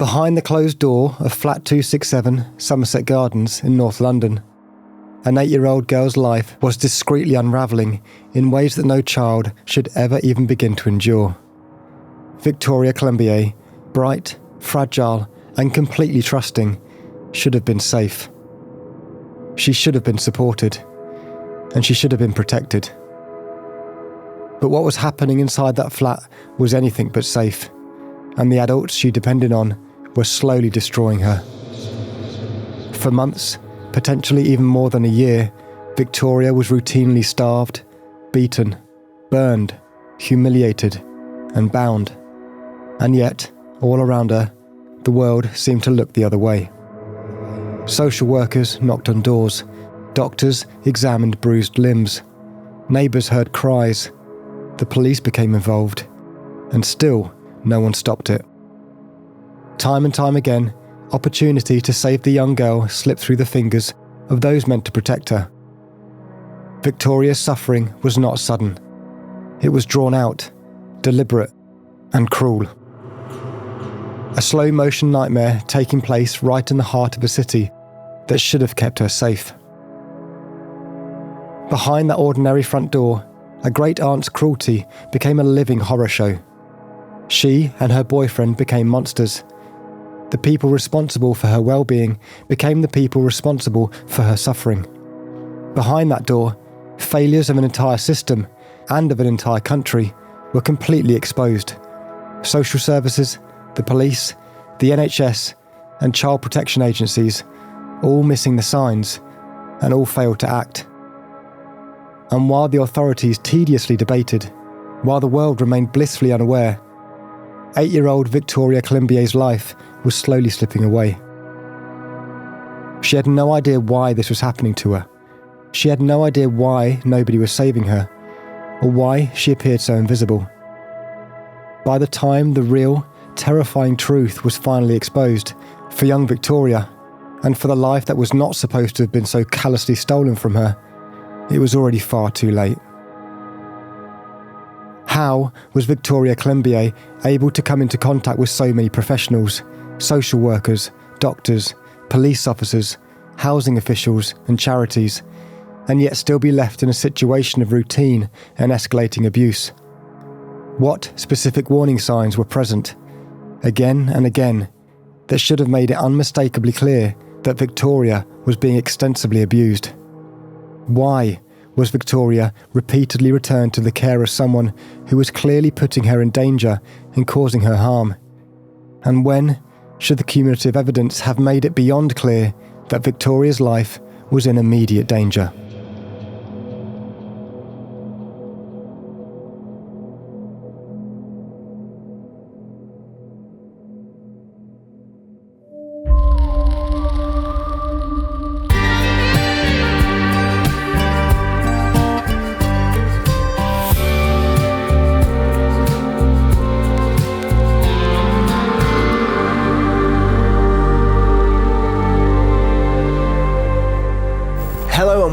Behind the closed door of flat 267 Somerset Gardens in North London, an 8-year-old girl's life was discreetly unravelling in ways that no child should ever even begin to endure. Victoria Climbié, bright, fragile and completely trusting, should have been safe. She should have been supported, and she should have been protected. But what was happening inside that flat was anything but safe, and the adults she depended on were slowly destroying her. For months, potentially even more than a year, Victoria was routinely starved, beaten, burned, humiliated, and bound. And yet, all around her, the world seemed to look the other way. Social workers knocked on doors, doctors examined bruised limbs, neighbours heard cries, the police became involved, and still no one stopped it. Time and time again, opportunity to save the young girl slipped through the fingers of those meant to protect her. Victoria's suffering was not sudden. It was drawn out, deliberate, and cruel. A slow-motion nightmare taking place right in the heart of a city that should have kept her safe. Behind that ordinary front door, a great-aunt's cruelty became a living horror show. She and her boyfriend became monsters. The people responsible for her well-being became the people responsible for her suffering. Behind that door, failures of an entire system and of an entire country were completely exposed. Social services, the police, the NHS, and child protection agencies, all missing the signs, and all failed to act. And while the authorities tediously debated, while the world remained blissfully unaware, 8-year-old Victoria Climbié's life was slowly slipping away. She had no idea why this was happening to her. She had no idea why nobody was saving her, or why she appeared so invisible. By the time the real, terrifying truth was finally exposed, for young Victoria, and for the life that was not supposed to have been so callously stolen from her, it was already far too late. How was Victoria Climbié able to come into contact with so many professionals, social workers, doctors, police officers, housing officials and charities, and yet still be left in a situation of routine and escalating abuse? What specific warning signs were present, again and again, that should have made it unmistakably clear that Victoria was being extensively abused? Why was Victoria repeatedly returned to the care of someone who was clearly putting her in danger and causing her harm? And when should the cumulative evidence have made it beyond clear that Victoria's life was in immediate danger?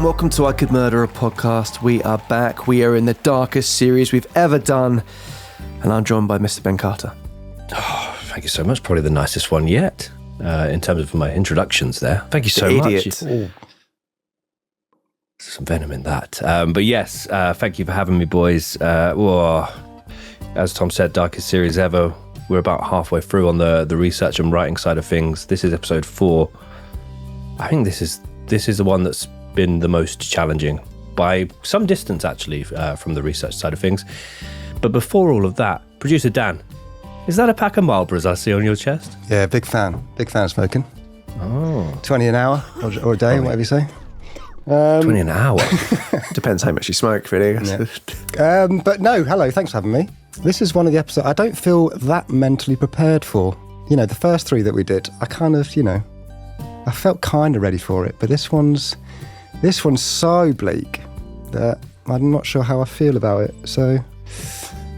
Welcome to I Could Murder a Podcast. We are back. We are in the darkest series we've ever done. And I'm joined by Mr. Ben Carter. Oh, thank you so much. Probably the nicest one yet in terms of my introductions there. Thank you so much. Some venom in that. But yes, thank you for having me, boys. As Tom said, darkest series ever. We're about halfway through on the research and writing side of things. This is episode 4. I think this is the one that's been the most challenging by some distance, actually, from the research side of things. But before all of that, producer Dan, is that a pack of Marlboros I see on your chest? Yeah, big fan of smoking. Oh. 20 an hour or a day, whatever you say. 20 an hour? Depends how much you smoke, really. Yeah. But no, hello, thanks for having me. This is one of the episodes I don't feel that mentally prepared for. You know, the first 3 that we did, I kind of, I felt kind of ready for it. But this one's so bleak that I'm not sure how I feel about it. So,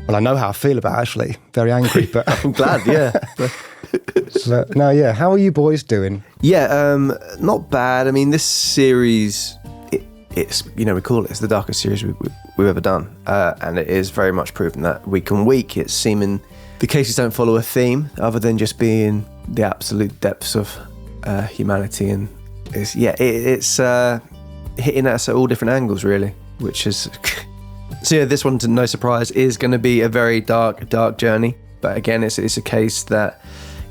well, I know how I feel about it, actually. Very angry, but I'm glad, yeah. So, no, yeah. How are you boys doing? Yeah, not bad. I mean, this series, it's we call it's the darkest series we've ever done, and it is very much proven that week on week it's seeming The cases don't follow a theme other than just being the absolute depths of humanity, and it's hitting us at all different angles, really, which is... So yeah, this one, to no surprise, is going to be a very dark journey. But again, it's a case that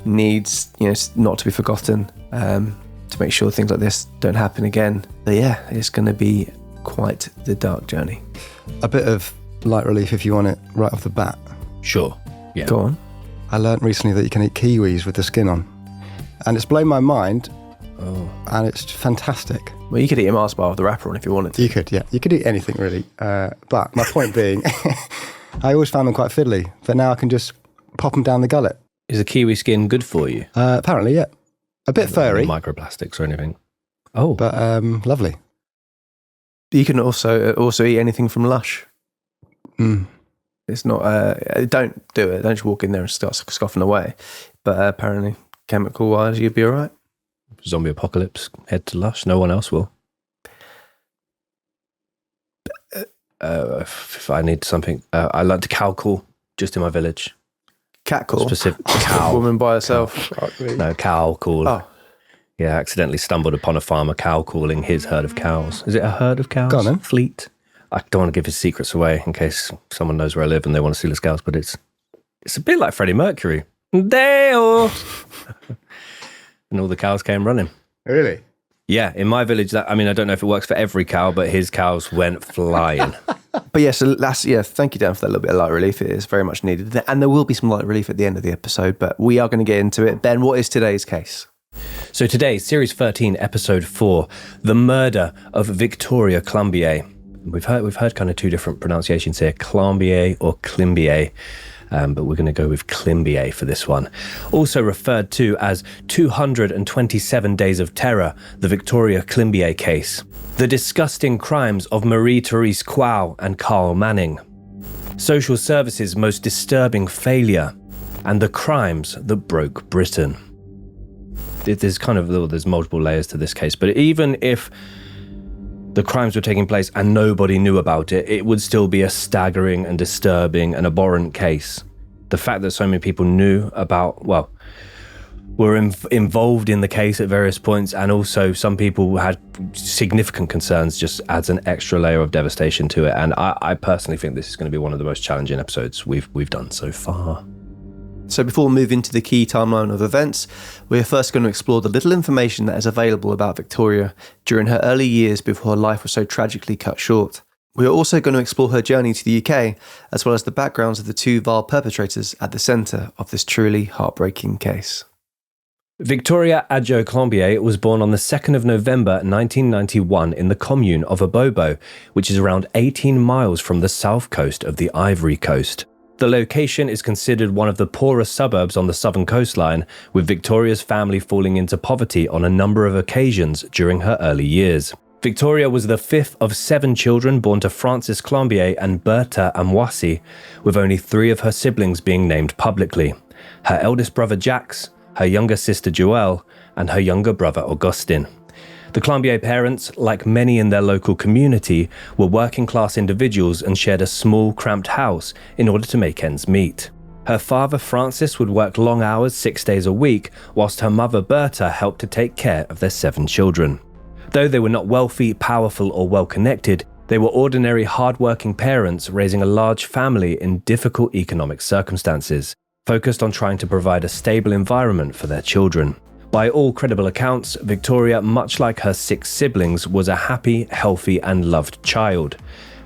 needs, not to be forgotten, to make sure things like this don't happen again. But yeah, it's going to be quite the dark journey. A bit of light relief if you want it right off the bat. Sure. Yeah. Go on. I learnt recently that you can eat kiwis with the skin on. And it's blown my mind. Oh. And it's fantastic. Well, you could eat a Mars bar with the wrapper on if you wanted to. You could, yeah. You could eat anything, really. But my point being, I always found them quite fiddly. But now I can just pop them down the gullet. Is the kiwi skin good for you? Apparently, yeah. A bit furry. No microplastics or anything. Oh. But lovely. You can also eat anything from Lush. Mm. It's not... don't do it. Don't just walk in there and start scoffing away. But apparently, chemical-wise, you'd be all right. Zombie apocalypse, head to Lush. No one else will. If I need something, I learned to cow call just in my village. Cat call? Specific cow. Woman by herself. No, cow call. Oh. Yeah, I accidentally stumbled upon a farmer cow calling his herd of cows. Is it a herd of cows? Go on then. Fleet. I don't want to give his secrets away in case someone knows where I live and they want to steal his cows, but it's a bit like Freddie Mercury. Dale! And all the cows came running. Really? Yeah, in my village, I don't know if it works for every cow, but his cows went flying. But yeah, so thank you, Dan, for that little bit of light relief. It is very much needed. And there will be some light relief at the end of the episode, but we are going to get into it. Ben, what is today's case? So today, Series 13, Episode 4, The Murder of Victoria Climbié. We've heard kind of two different pronunciations here, Climbié or Klimbié. But we're going to go with Klimbié for this one. Also referred to as 227 Days of Terror, the Victoria Climbié case. The disgusting crimes of Marie-Thérèse Kouao and Carl Manning. Social services' most disturbing failure. And the crimes that broke Britain. There's multiple layers to this case, but even if the crimes were taking place and nobody knew about it, it would still be a staggering and disturbing and abhorrent case. The fact that so many people knew about, were involved in the case at various points, and also some people had significant concerns, just adds an extra layer of devastation to it. And I personally think this is going to be one of the most challenging episodes we've done so far. So before we move into the key timeline of events, we're first going to explore the little information that is available about Victoria during her early years before her life was so tragically cut short. We are also going to explore her journey to the UK, as well as the backgrounds of the two vile perpetrators at the centre of this truly heartbreaking case. Victoria Adjo Climbié was born on the 2nd of November 1991 in the commune of Abobo, which is around 18 miles from the south coast of the Ivory Coast. The location is considered one of the poorest suburbs on the southern coastline, with Victoria's family falling into poverty on a number of occasions during her early years. Victoria was the fifth of 7 children born to Francis Climbié and Bertha Amwasi, with only 3 of her siblings being named publicly: her eldest brother Jacques, her younger sister Joelle, and her younger brother Augustin. The Climbié parents, like many in their local community, were working-class individuals and shared a small, cramped house in order to make ends meet. Her father, Francis, would work long hours 6 days a week, whilst her mother, Bertha, helped to take care of their 7 children. Though they were not wealthy, powerful, or well-connected, they were ordinary, hard-working parents raising a large family in difficult economic circumstances, focused on trying to provide a stable environment for their children. By all credible accounts, Victoria, much like her 6 siblings, was a happy, healthy, and loved child,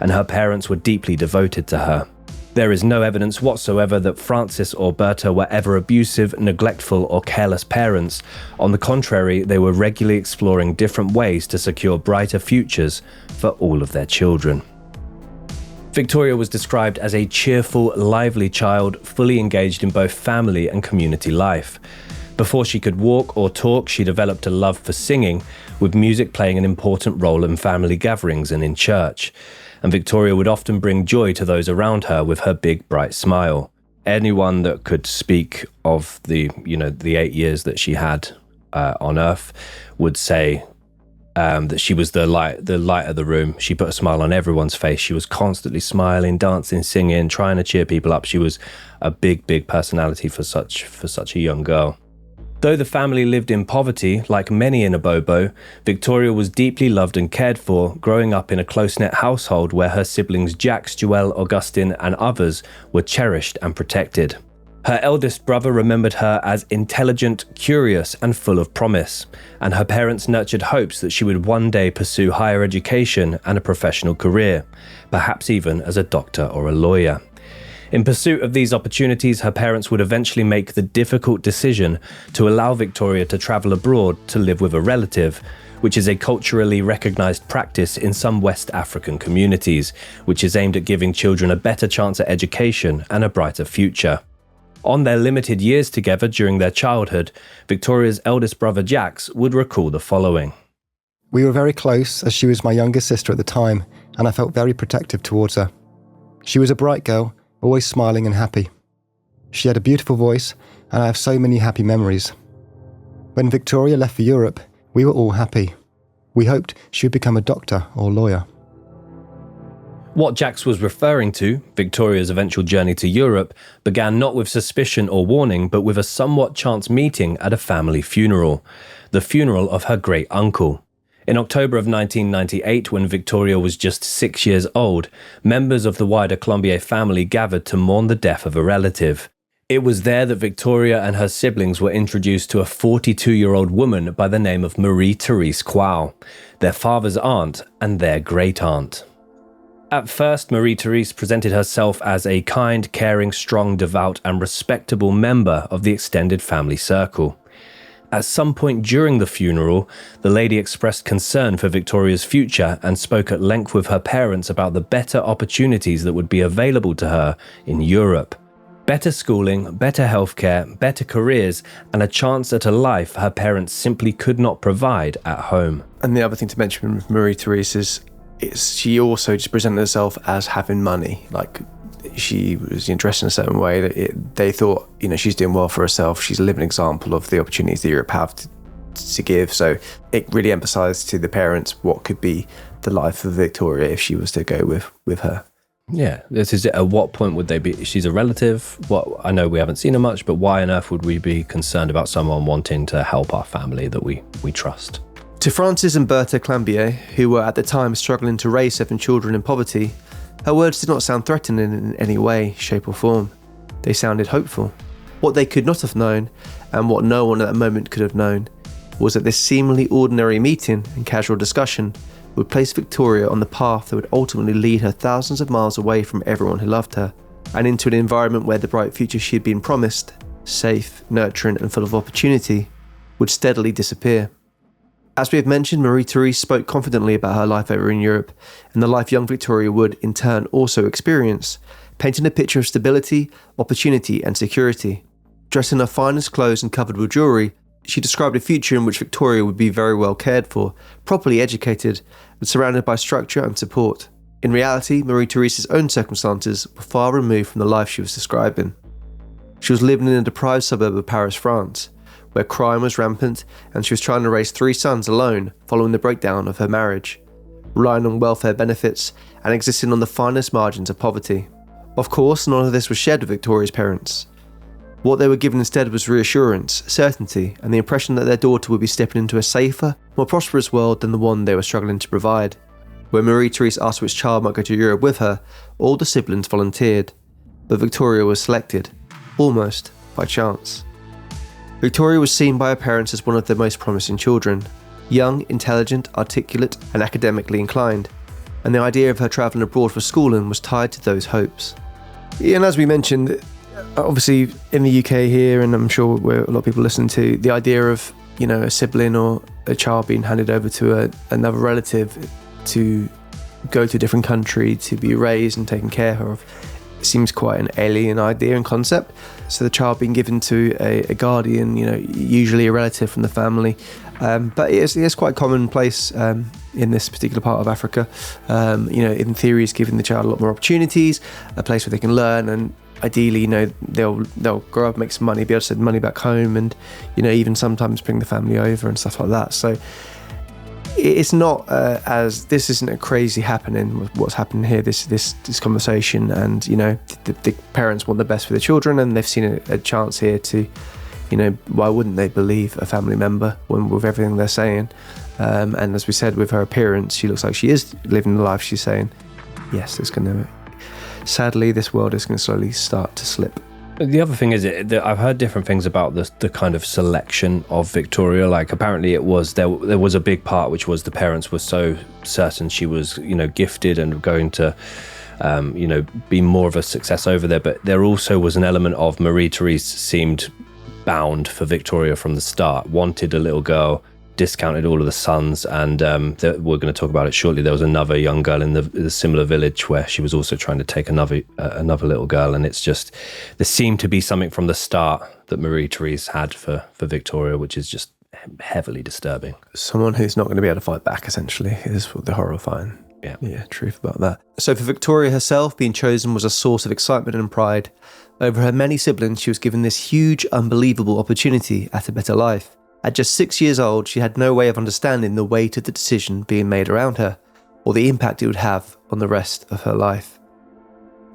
and her parents were deeply devoted to her. There is no evidence whatsoever that Francis or Bertha were ever abusive, neglectful, or careless parents. On the contrary, they were regularly exploring different ways to secure brighter futures for all of their children. Victoria was described as a cheerful, lively child, fully engaged in both family and community life. Before she could walk or talk, she developed a love for singing, with music playing an important role in family gatherings and in church. And Victoria would often bring joy to those around her with her big, bright smile. Anyone that could speak of the 8 years that she had on Earth would say that she was the light of the room. She put a smile on everyone's face. She was constantly smiling, dancing, singing, trying to cheer people up. She was a big personality for such a young girl. Though the family lived in poverty, like many in Abobo, Victoria was deeply loved and cared for, growing up in a close-knit household where her siblings Jacques, Joël, Augustin and others were cherished and protected. Her eldest brother remembered her as intelligent, curious and full of promise, and her parents nurtured hopes that she would one day pursue higher education and a professional career, perhaps even as a doctor or a lawyer. In pursuit of these opportunities, her parents would eventually make the difficult decision to allow Victoria to travel abroad to live with a relative, which is a culturally recognized practice in some West African communities, which is aimed at giving children a better chance at education and a brighter future. On their limited years together during their childhood, Victoria's eldest brother Jacques would recall the following. We were very close, as she was my younger sister at the time, and I felt very protective towards her. She was a bright girl, always smiling and happy. She had a beautiful voice, and I have so many happy memories. When Victoria left for Europe, we were all happy. We hoped she would become a doctor or lawyer. What Jacques was referring to, Victoria's eventual journey to Europe, began not with suspicion or warning, but with a somewhat chance meeting at a family funeral, the funeral of her great-uncle. In October of 1998, when Victoria was just 6 years old, members of the wider Climbié family gathered to mourn the death of a relative. It was there that Victoria and her siblings were introduced to a 42-year-old woman by the name of Marie-Thérèse Kouao, their father's aunt and their great-aunt. At first, Marie-Thérèse presented herself as a kind, caring, strong, devout and respectable member of the extended family circle. At some point during the funeral, the lady expressed concern for Victoria's future and spoke at length with her parents about the better opportunities that would be available to her in Europe. Better schooling, better healthcare, better careers, and a chance at a life her parents simply could not provide at home. And the other thing to mention with Marie-Thérèse is she also just presented herself as having money. Like, she was dressed in a certain way that they thought, she's doing well for herself. She's a living example of the opportunities that Europe have to give. So it really emphasised to the parents what could be the life of Victoria if she was to go with her. Yeah, this is it. At what point would they be? She's a relative. I know we haven't seen her much, but why on earth would we be concerned about someone wanting to help our family that we trust? To Frances and Bertha Climbié, who were at the time struggling to raise 7 children in poverty, her words did not sound threatening in any way, shape or form. They sounded hopeful. What they could not have known, and what no one at that moment could have known, was that this seemingly ordinary meeting and casual discussion would place Victoria on the path that would ultimately lead her thousands of miles away from everyone who loved her, and into an environment where the bright future she had been promised, safe, nurturing and full of opportunity, would steadily disappear. As we have mentioned, Marie-Thérèse spoke confidently about her life over in Europe and the life young Victoria would, in turn, also experience, painting a picture of stability, opportunity and security. Dressed in her finest clothes and covered with jewellery, she described a future in which Victoria would be very well cared for, properly educated and surrounded by structure and support. In reality, Marie-Thérèse's own circumstances were far removed from the life she was describing. She was living in a deprived suburb of Paris, France, where crime was rampant and she was trying to raise 3 sons alone following the breakdown of her marriage, relying on welfare benefits and existing on the finest margins of poverty. Of course, none of this was shared with Victoria's parents. What they were given instead was reassurance, certainty, and the impression that their daughter would be stepping into a safer, more prosperous world than the one they were struggling to provide. When Marie-Thérèse asked which child might go to Europe with her, all the siblings volunteered, but Victoria was selected, almost by chance. Victoria was seen by her parents as one of their most promising children, young, intelligent, articulate and academically inclined, and the idea of her travelling abroad for schooling was tied to those hopes. And as we mentioned, obviously in the UK here, and I'm sure where a lot of people listen to, the idea of, a sibling or a child being handed over to another relative to go to a different country to be raised and taken care of seems quite an alien idea and concept. So the child being given to a guardian, usually a relative from the family, but it's quite commonplace in this particular part of Africa. In theory, it's giving the child a lot more opportunities, a place where they can learn, and ideally, they'll grow up, make some money, be able to send money back home, and even sometimes bring the family over and stuff like that. So it's not as this isn't a crazy happening with what's happening here. This conversation, and the parents want the best for their children, and they've seen a chance here to, why wouldn't they believe a family member with everything they're saying? And as we said, with her appearance, she looks like she is living the life she's saying. Yes, sadly, this world is going to slowly start to slip. The other thing is that I've heard different things about the kind of selection of Victoria. Like, apparently it was there was a big part which was the parents were so certain she was gifted and going to be more of a success over there, but there also was an element of Marie-Thérèse seemed bound for Victoria from the start, wanted a little girl, discounted all of the sons, and we're going to talk about it shortly. There was another young girl in the similar village where she was also trying to take another little girl, and it's just, there seemed to be something from the start that Marie-Thérèse had for Victoria, which is just heavily disturbing. Someone who's not going to be able to fight back, essentially, is the horrifying truth about that. So for Victoria herself, being chosen was a source of excitement and pride. Over her many siblings, she was given this huge, unbelievable opportunity at a better life. At just 6 years old, she had no way of understanding the weight of the decision being made around her, or the impact it would have on the rest of her life.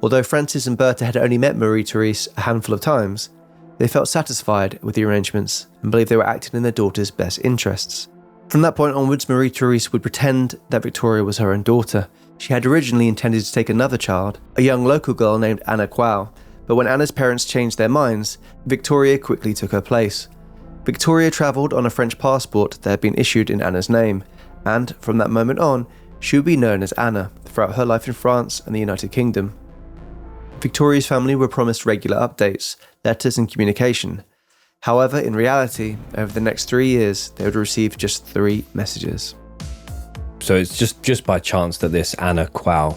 Although Francis and Berta had only met Marie-Thérèse a handful of times, they felt satisfied with the arrangements and believed they were acting in their daughter's best interests. From that point onwards, Marie-Thérèse would pretend that Victoria was her own daughter. She had originally intended to take another child, a young local girl named Anna Kouao, but when Anna's parents changed their minds, Victoria quickly took her place. Victoria travelled on a French passport that had been issued in Anna's name, and from that moment on, she would be known as Anna throughout her life in France and the United Kingdom. Victoria's family were promised regular updates, letters and communication. However, in reality, over the next 3 years, they would receive just 3 messages. So it's just by chance that this Anna Kouao,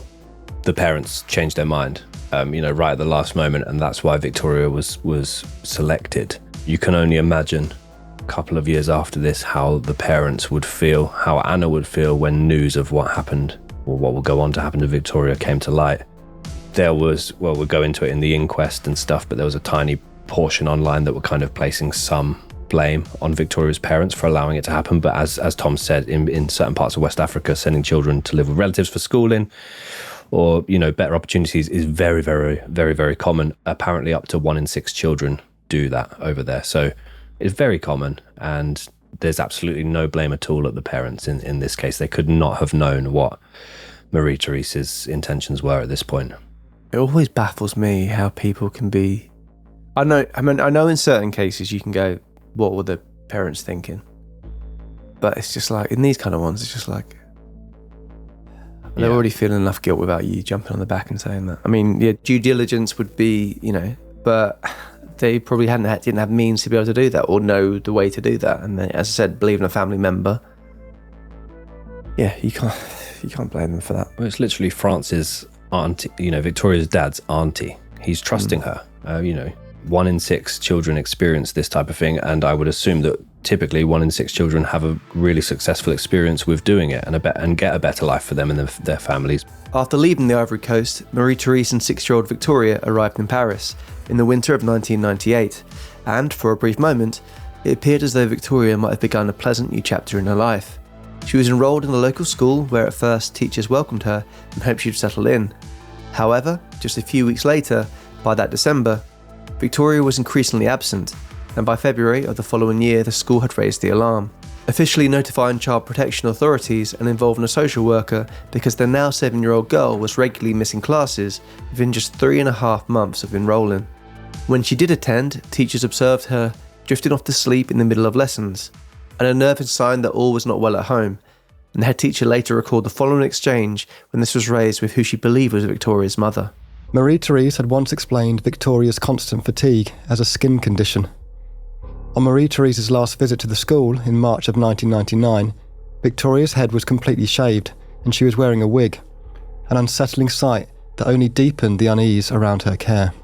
the parents changed their mind, right at the last moment, and that's why Victoria was selected. You can only imagine a couple of years after this how the parents would feel, how Anna would feel when news of what happened, or what will go on to happen to Victoria, came to light. There was, we'll go into it in the inquest and stuff, but there was a tiny portion online that were kind of placing some blame on Victoria's parents for allowing it to happen. But as Tom said, in certain parts of West Africa, sending children to live with relatives for schooling or, better opportunities is very, very, very, very common. Apparently up to 1 in 6 children do that over there. So it's very common, and there's absolutely no blame at all at the parents in this case. They could not have known what Marie-Thérèse's intentions were at this point. It always baffles me how people can be... I know in certain cases you can go, what were the parents thinking? But it's just like, in these kind of ones, it's just like, they're already feeling enough guilt without you jumping on the back and saying that. I mean, due diligence would be, but they probably didn't have means to be able to do that or know the way to do that. And then, as I said, believe in a family member. Yeah, you can't blame them for that. Well, it's literally France's auntie, Victoria's dad's auntie. He's trusting her. 1 in 6 children experience this type of thing, and I would assume that typically 1 in 6 children have a really successful experience with doing it and get a better life for them and their families. After leaving the Ivory Coast, Marie-Thérèse and 6-year-old Victoria arrived in Paris in the winter of 1998, and for a brief moment, it appeared as though Victoria might have begun a pleasant new chapter in her life. She was enrolled in a local school where at first teachers welcomed her and hoped she'd settle in. However, just a few weeks later, by that December, Victoria was increasingly absent, and by February of the following year the school had raised the alarm, officially notifying child protection authorities and involving a social worker because their now 7-year-old girl was regularly missing classes within just 3.5 months of enrolling. When she did attend, teachers observed her drifting off to sleep in the middle of lessons, and a nervous sign that all was not well at home, and the head teacher later recalled the following exchange when this was raised with who she believed was Victoria's mother. Marie-Thérèse had once explained Victoria's constant fatigue as a skin condition. On Marie-Thérèse's last visit to the school in March of 1999, Victoria's head was completely shaved and she was wearing a wig, an unsettling sight that only deepened the unease around her care.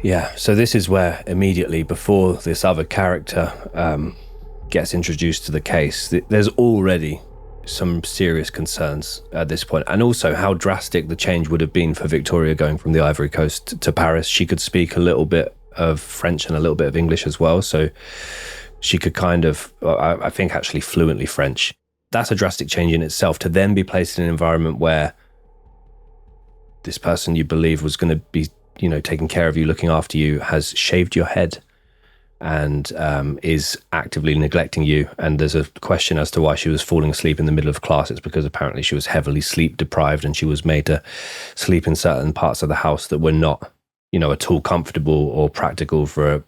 Yeah, so this is where immediately before this other character gets introduced to the case, there's already some serious concerns at this point, and also how drastic the change would have been for Victoria going from the Ivory Coast to Paris. She could speak a little bit of French and a little bit of English as well, so She could I think actually fluently French. That's a drastic change in itself, to then be placed in an environment where this person you believe was going to be, taking care of you, looking after you, has shaved your head and is actively neglecting you. And there's a question as to why she was falling asleep in the middle of class. It's because apparently she was heavily sleep deprived and she was made to sleep in certain parts of the house that were not, at all comfortable or practical for a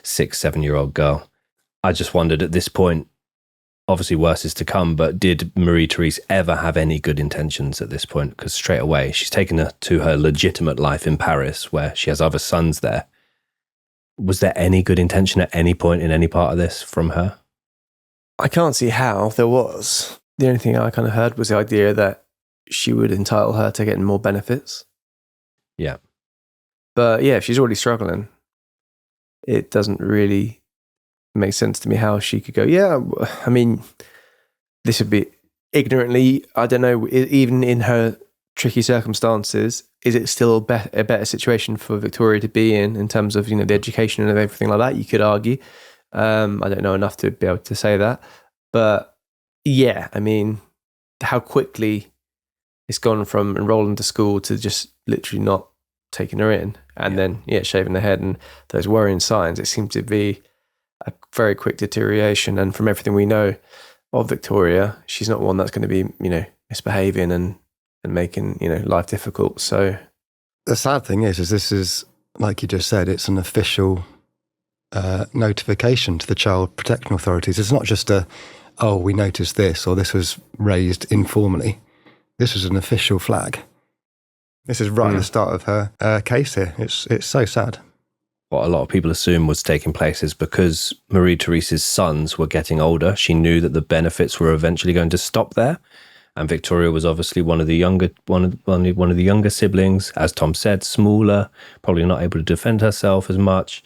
6-7-year-old girl. I just wondered at this point, obviously worse is to come, but did Marie-Thérèse ever have any good intentions at this point? Because straight away, she's taken her to her legitimate life in Paris, where she has other sons there. Was there any good intention at any point in any part of this from her? I can't see how there was. The only thing I kind of heard was the idea that she would entitle her to getting more benefits. Yeah. But yeah, if she's already struggling, it doesn't really make sense to me how she could go, yeah, I mean, this would be ignorantly, I don't know, even in her tricky circumstances, is it still a better situation for Victoria to be in terms of, the education and everything like that? You could argue. I don't know enough to be able to say that. But yeah, I mean, how quickly it's gone from enrolling to school to just literally not taking her in and then, shaving her head and those worrying signs. It seemed to be a very quick deterioration. And from everything we know of Victoria, she's not one that's going to be, misbehaving and making, life difficult. So the sad thing is this is, like you just said, it's an official notification to the Child Protection Authorities. It's not just we noticed this, or this was raised informally. This was an official flag. This is right at the start of her case here. It's so sad. What a lot of people assume was taking place is because Marie-Thérèse's sons were getting older, she knew that the benefits were eventually going to stop there. And Victoria was obviously one of the younger siblings, as Tom said, smaller, probably not able to defend herself as much.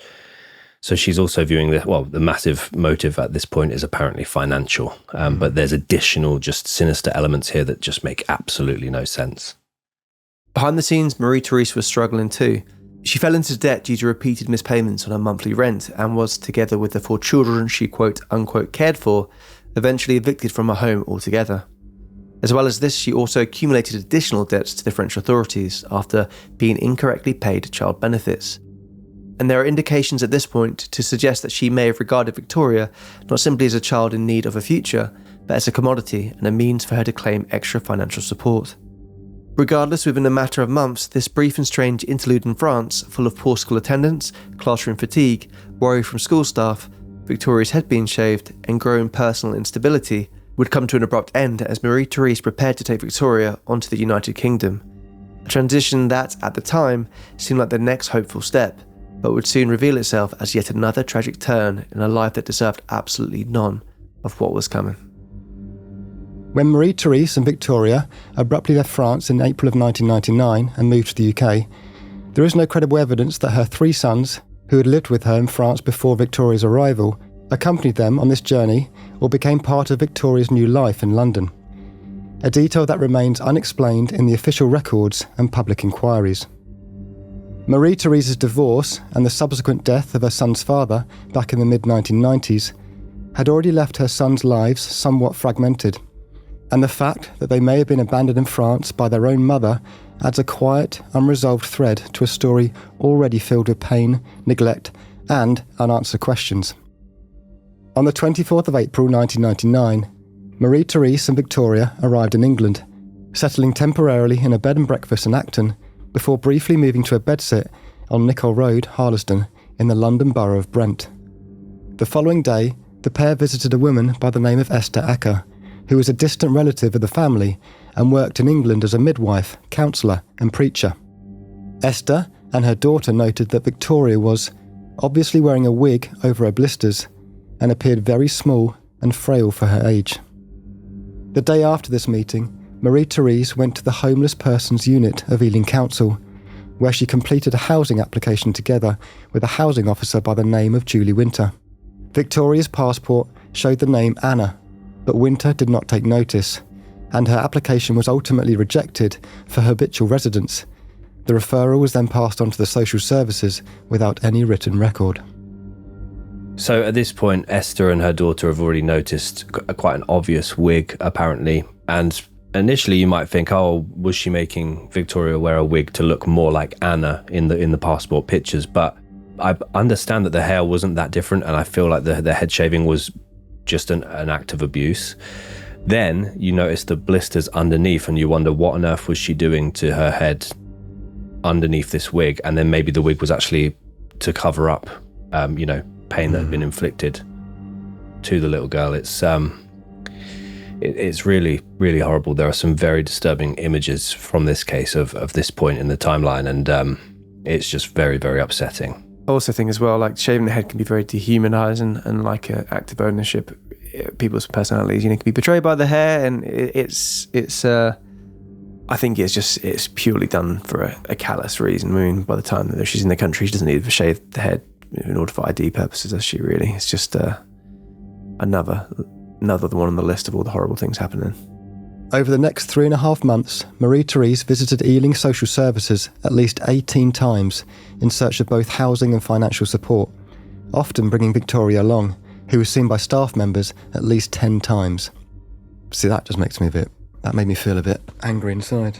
So she's also viewing the massive motive at this point is apparently financial. But there's additional just sinister elements here that just make absolutely no sense. Behind the scenes, Marie-Thérèse was struggling too. She fell into debt due to repeated mispayments on her monthly rent and was, together with the 4 children she quote-unquote cared for, eventually evicted from her home altogether. As well as this, she also accumulated additional debts to the French authorities after being incorrectly paid child benefits. And there are indications at this point to suggest that she may have regarded Victoria not simply as a child in need of a future, but as a commodity and a means for her to claim extra financial support. Regardless, within a matter of months, this brief and strange interlude in France, full of poor school attendance, classroom fatigue, worry from school staff, Victoria's head being shaved, and growing personal instability, would come to an abrupt end as Marie-Thérèse prepared to take Victoria onto the United Kingdom. A transition that, at the time, seemed like the next hopeful step, but would soon reveal itself as yet another tragic turn in a life that deserved absolutely none of what was coming. When Marie-Thérèse and Victoria abruptly left France in April of 1999 and moved to the UK, there is no credible evidence that her 3 sons, who had lived with her in France before Victoria's arrival, accompanied them on this journey or became part of Victoria's new life in London. A detail that remains unexplained in the official records and public inquiries. Marie-Thérèse's divorce and the subsequent death of her son's father back in the mid-1990s had already left her sons' lives somewhat fragmented, and the fact that they may have been abandoned in France by their own mother adds a quiet, unresolved thread to a story already filled with pain, neglect, and unanswered questions. On the 24th of April 1999, Marie-Thérèse and Victoria arrived in England, settling temporarily in a bed and breakfast in Acton before briefly moving to a bedsit on Nicol Road, Harlesden, in the London borough of Brent. The following day, the pair visited a woman by the name of Esther Acker, who was a distant relative of the family and worked in England as a midwife, counsellor and preacher. Esther and her daughter noted that Victoria was obviously wearing a wig over her blisters and appeared very small and frail for her age. The day after this meeting, Marie-Thérèse went to the Homeless Persons Unit of Ealing Council, where she completed a housing application together with a housing officer by the name of Julie Winter. Victoria's passport showed the name Anna, but Winter did not take notice, and her application was ultimately rejected for habitual residence. The referral was then passed on to the social services without any written record. So at this point, Esther and her daughter have already noticed quite an obvious wig, apparently. And initially you might think, oh, was she making Victoria wear a wig to look more like Anna in the passport pictures? But I understand that the hair wasn't that different, and I feel like the head shaving was just an act of abuse. Then you notice the blisters underneath, and you wonder what on earth was she doing to her head underneath this wig, and then maybe the wig was actually to cover up, pain that had been inflicted to the little girl. It's really, really horrible. There are some very disturbing images from this case of this point in the timeline, and it's just very, very upsetting. I also think as well, like shaving the head can be very dehumanizing, and like an act of ownership. People's personalities, can be betrayed by the hair, and it's I think it's purely done for a callous reason. I mean, by the time that she's in the country, she doesn't need to shave the head in order for ID purposes, does she really? It's just another one on the list of all the horrible things happening. Over the next 3.5 months, Marie-Thérèse visited Ealing Social Services at least 18 times in search of both housing and financial support, often bringing Victoria along, who was seen by staff members at least 10 times. See, that just makes me that made me feel a bit angry inside.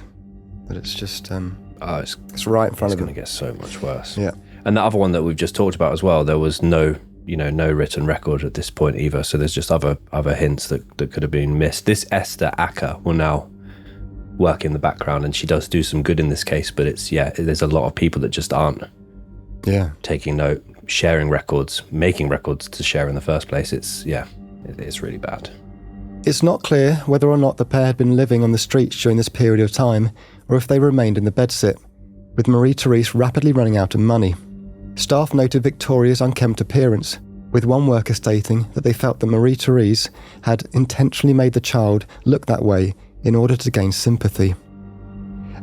But it's just, it's right in front of them. It's going to get so much worse. Yeah. And the other one that we've just talked about as well, there was no written record at this point either. So there's just other hints that could have been missed. This Esther Acker will now work in the background, and she does do some good in this case, but there's a lot of people that just aren't taking note, sharing records, making records to share in the first place. It's really bad. It's not clear whether or not the pair had been living on the streets during this period of time, or if they remained in the bedsit, with Marie-Thérèse rapidly running out of money. Staff noted Victoria's unkempt appearance, with one worker stating that they felt that Marie-Thérèse had intentionally made the child look that way in order to gain sympathy.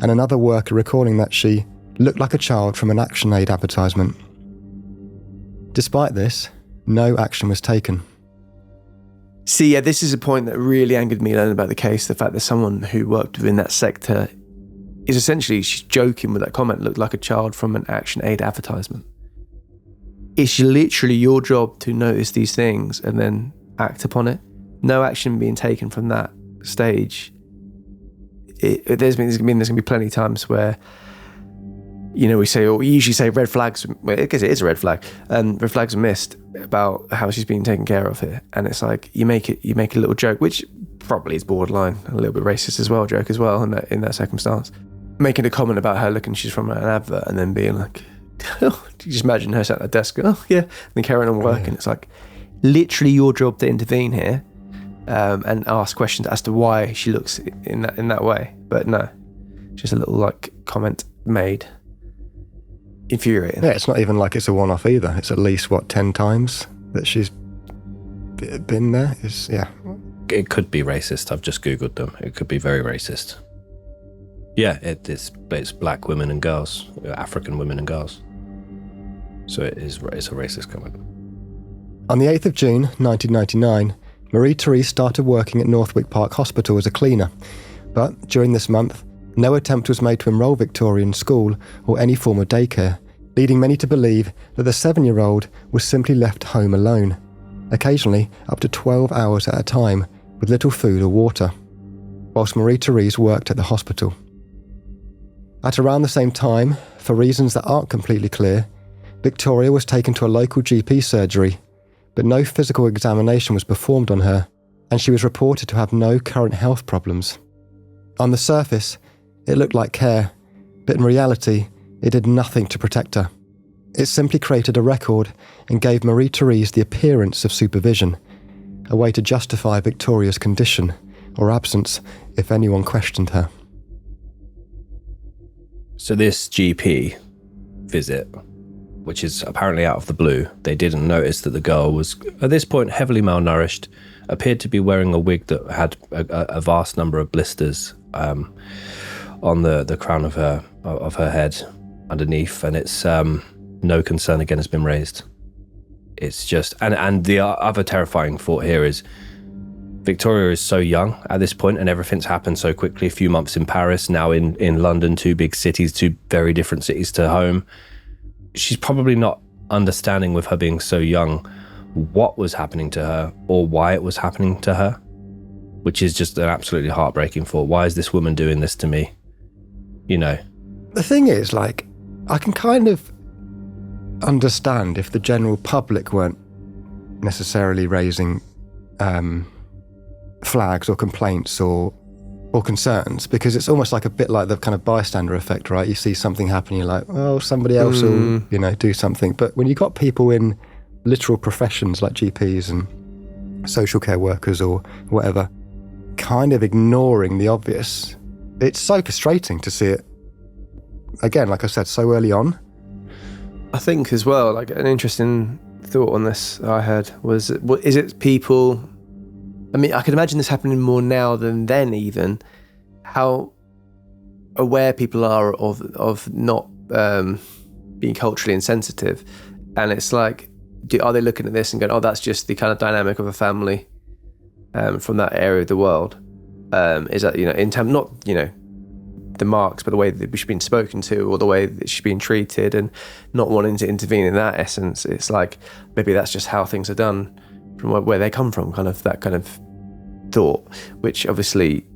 And another worker recalling that she looked like a child from an ActionAid advertisement. Despite this, no action was taken. See, yeah, this is a point that really angered me learning about the case, the fact that someone who worked within that sector is essentially, she's joking with that comment, looked like a child from an ActionAid advertisement. It's literally your job to notice these things and then act upon it. No action being taken from that stage. There's going to be plenty of times where, we usually say red flags, because it is a red flag, and red flags are missed about how she's being taken care of here. And it's like, you make a little joke, which probably is borderline, a little bit racist as well, joke as well in that circumstance. Making a comment about her looking, she's from an advert, and then being like, oh, you just imagine her sat at the desk, oh yeah, and then carrying on working. It's like, literally your job to intervene here, and ask questions as to why she looks in that way. But no, just a little comment made. Infuriating. Yeah, it's not even like it's a one-off either. It's at least 10 times that she's been there. It could be racist. I've just googled them. It could be very racist. Yeah, it's black women and girls, African women and girls. So it's a racist comment. On the 8th of June 1999, Marie-Thérèse started working at Northwick Park Hospital as a cleaner, but during this month, no attempt was made to enrol Victoria in school or any form of daycare, leading many to believe that the 7-year-old was simply left home alone, occasionally up to 12 hours at a time with little food or water, whilst Marie-Thérèse worked at the hospital. At around the same time, for reasons that aren't completely clear, Victoria was taken to a local GP surgery, but no physical examination was performed on her, and she was reported to have no current health problems. On the surface, it looked like care, but in reality, it did nothing to protect her. It simply created a record and gave Marie-Thérèse the appearance of supervision, a way to justify Victoria's condition or absence if anyone questioned her. So this GP visit, which is apparently out of the blue, they didn't notice that the girl was, at this point, heavily malnourished, appeared to be wearing a wig that had a vast number of blisters on the crown of her head underneath, and it's no concern again has been raised. It's just, and the other terrifying thought here is Victoria is so young at this point, and everything's happened so quickly. A few months in Paris, now in London, 2 big cities, 2 very different cities to home. She's probably not understanding, with her being so young, what was happening to her or why it was happening to her, which is just an absolutely heartbreaking thought. Why is this woman doing this to me? You know. The thing is, like, I can kind of understand if the general public weren't necessarily raising flags or complaints or concerns, because it's almost like a bit like the kind of bystander effect, right? You see something happening, you're like, oh, somebody else will, do something. But when you've got people in literal professions like GPs and social care workers or whatever, kind of ignoring the obvious, it's so frustrating to see it, again, like I said, so early on. I think as well, like an interesting thought on this I had was, is it people... I mean, I can imagine this happening more now than then even, how aware people are of not being culturally insensitive. And it's like, are they looking at this and going, oh, that's just the kind of dynamic of a family from that area of the world? Is that, in terms, not, the marks, but the way that she's been spoken to or the way that she's been treated, and not wanting to intervene in that essence. It's like, maybe that's just how things are done from where they come from, kind of that kind of thought, which obviously,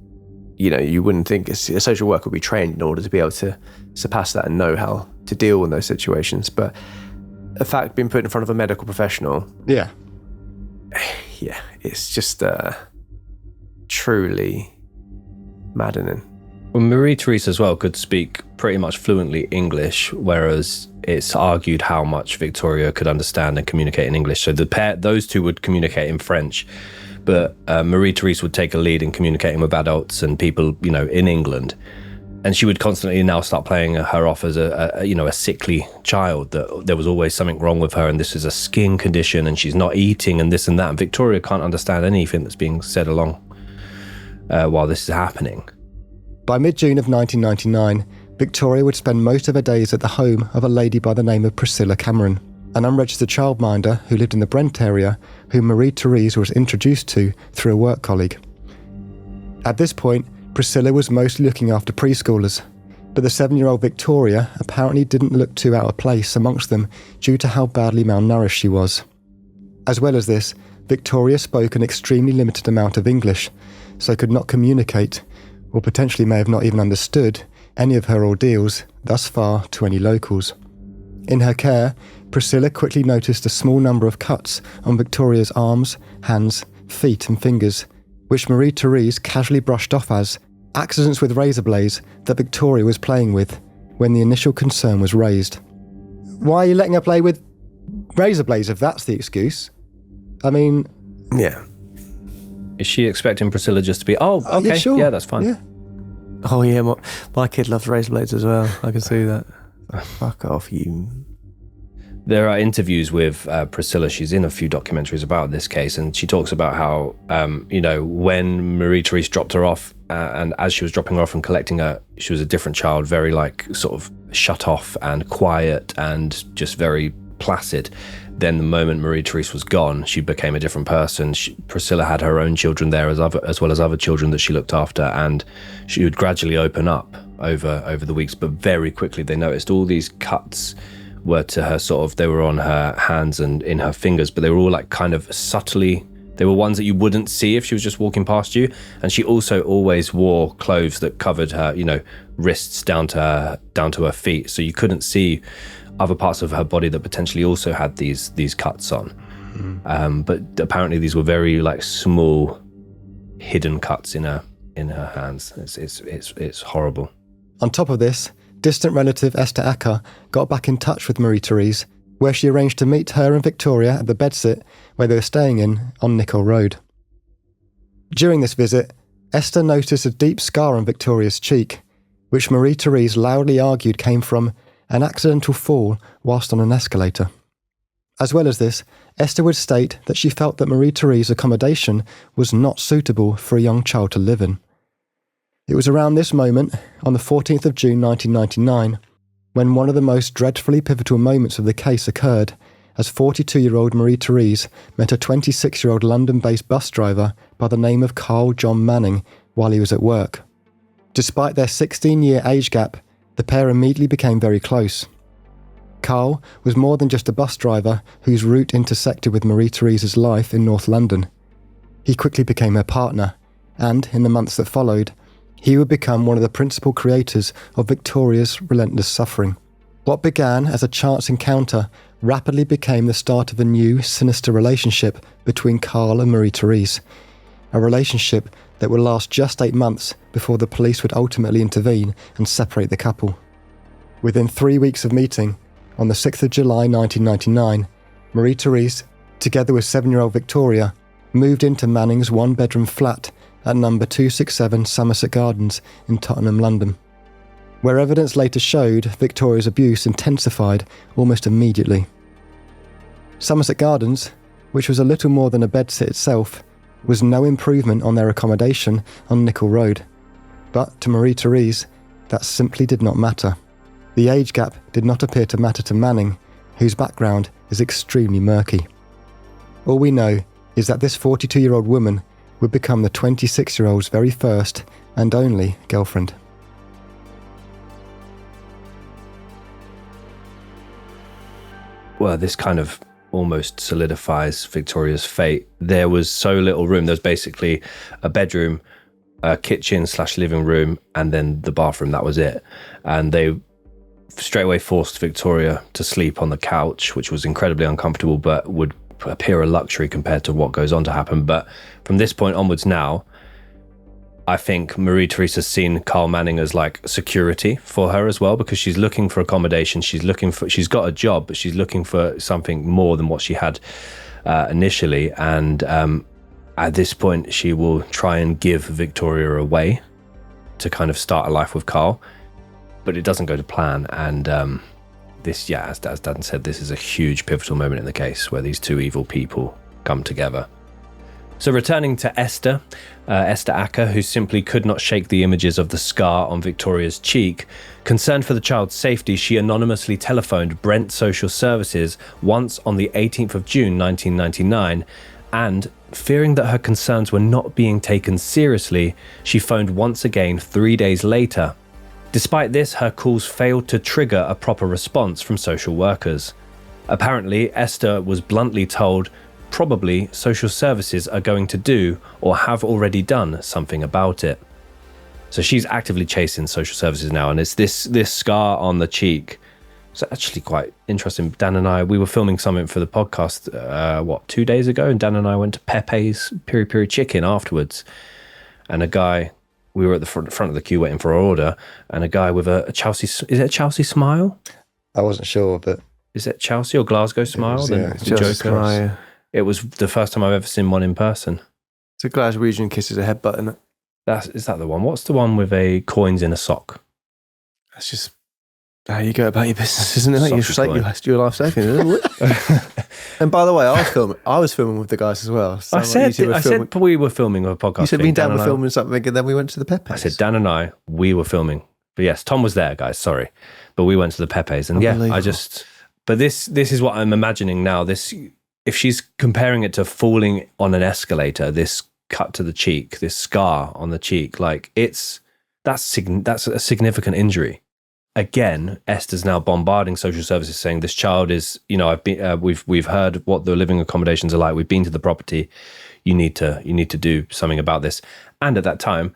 you wouldn't think a social worker would be trained in order to be able to surpass that and know how to deal in those situations. But the fact being put in front of a medical professional, yeah, it's just truly maddening. Well, Marie-Thérèse as well could speak pretty much fluently English, whereas it's argued how much Victoria could understand and communicate in English. So those two would communicate in French, but Marie-Thérèse would take a lead in communicating with adults and people, in England. And she would constantly now start playing her off as a sickly child, that there was always something wrong with her and this is a skin condition and she's not eating and this and that. And Victoria can't understand anything that's being said along while this is happening. By mid-June of 1999, Victoria would spend most of her days at the home of a lady by the name of Priscilla Cameron, an unregistered childminder who lived in the Brent area, whom Marie-Thérèse was introduced to through a work colleague. At this point, Priscilla was mostly looking after preschoolers, but the 7-year-old Victoria apparently didn't look too out of place amongst them due to how badly malnourished she was. As well as this, Victoria spoke an extremely limited amount of English, so could not communicate, or potentially may have not even understood, any of her ordeals thus far to any locals. In her care, Priscilla quickly noticed a small number of cuts on Victoria's arms, hands, feet and fingers, which Marie-Thérèse casually brushed off as accidents with razor blades that Victoria was playing with when the initial concern was raised. Why are you letting her play with razor blades if that's the excuse? I mean... Yeah. Is she expecting Priscilla just to be, oh, okay, yeah, sure. Yeah, that's fine. Yeah. Oh yeah, my kid loves razor blades as well. I can see that. Fuck off, you. There are interviews with Priscilla. She's in a few documentaries about this case, and she talks about how, when Marie-Thérèse dropped her off, and as she was dropping her off and collecting her, she was a different child, very sort of shut off and quiet and just very placid. Then the moment Marie-Thérèse was gone, she became a different person. Priscilla had her own children there as well as other children that she looked after, and she would gradually open up over the weeks. But very quickly they noticed all these cuts were to her they were on her hands and in her fingers, but they were all kind of subtly, they were ones that you wouldn't see if she was just walking past you. And she also always wore clothes that covered her, wrists down to her feet, so you couldn't see other parts of her body that potentially also had these cuts on. But apparently these were very small hidden cuts in her hands. It's horrible. On top of this, distant relative Esther Acker got back in touch with Marie-Thérèse, where she arranged to meet her and Victoria at the bedsit where they were staying on Nickel Road. During this visit, Esther noticed a deep scar on Victoria's cheek, which Marie-Thérèse loudly argued came from an accidental fall whilst on an escalator. As well as this, Esther would state that she felt that Marie-Thérèse's accommodation was not suitable for a young child to live in. It was around this moment, on the 14th of June 1999, when one of the most dreadfully pivotal moments of the case occurred, as 42-year-old Marie-Thérèse met a 26-year-old London-based bus driver by the name of Carl John Manning while he was at work. Despite their 16-year age gap, the pair immediately became very close. Carl was more than just a bus driver whose route intersected with Marie-Thèrese's life in North London. He quickly became her partner, and in the months that followed, he would become one of the principal creators of Victoria's relentless suffering. What began as a chance encounter rapidly became the start of a new, sinister relationship between Carl and Marie-Thérèse, a relationship that would last just 8 months before the police would ultimately intervene and separate the couple. Within 3 weeks of meeting, on the 6th of July 1999, Marie-Thérèse, together with 7-year-old Victoria, moved into Manning's one-bedroom flat at number 267 Somerset Gardens in Tottenham, London, where evidence later showed Victoria's abuse intensified almost immediately. Somerset Gardens, which was a little more than a bedsit itself, was no improvement on their accommodation on Nickel Road. But to Marie-Thérèse, that simply did not matter. The age gap did not appear to matter to Manning, whose background is extremely murky. All we know is that this 42-year-old woman would become the 26-year-old's very first and only girlfriend. Well, this kind of almost solidifies Victoria's fate. There was so little room. There was basically a bedroom, a kitchen / living room, and then the bathroom. That was it. And they straight away forced Victoria to sleep on the couch, which was incredibly uncomfortable, but would appear a luxury compared to what goes on to happen. But from this point onwards now, I think Marie-Thérèse has seen Carl Manning as like security for her as well, because she's looking for accommodation. She's got a job, but she's looking for something more than what she had initially. And at this point, she will try and give Victoria away to kind of start a life with Carl, but it doesn't go to plan. And this, as Dan said, this is a huge pivotal moment in the case where these two evil people come together. So returning to Esther Acker, who simply could not shake the images of the scar on Victoria's cheek, concerned for the child's safety, she anonymously telephoned Brent Social Services once on the 18th of June 1999, and fearing that her concerns were not being taken seriously, she phoned once again 3 days later. Despite this, her calls failed to trigger a proper response from social workers. Apparently, Esther was bluntly told probably social services are going to do or have already done something about it. So she's actively chasing social services now, and it's this scar on the cheek. It's actually quite interesting. Dan and I, we were filming something for the podcast 2 days ago, and Dan and I went to Pepe's Piri Piri Chicken afterwards, and a guy, we were at the front of the queue waiting for our order, and a guy with a Chelsea, is it a Chelsea smile? I wasn't sure, but is it Chelsea or Glasgow smile? The Chelsea smile, yeah. It was the first time I've ever seen one in person. It's a Glaswegian kisses a headbutt, isn't it? Is that the one? What's the one with a coins in a sock? That's just how you go about your business, isn't it? Your life saving, isn't it? And by the way, I was filming with the guys as well. So I said we were filming a podcast. You said me and Dan were filming something, and then we went to the Pepe's. I said Dan and I, we were filming. But yes, Tom was there, guys. Sorry, but we went to the Pepe's, and But this is what I'm imagining now. If she's comparing it to falling on an escalator, this cut to the cheek, this scar on the cheek, like that's a significant injury. Again, Esther's now bombarding social services saying this child is, we've heard what the living accommodations are like. We've been to the property. You need to do something about this. And at that time,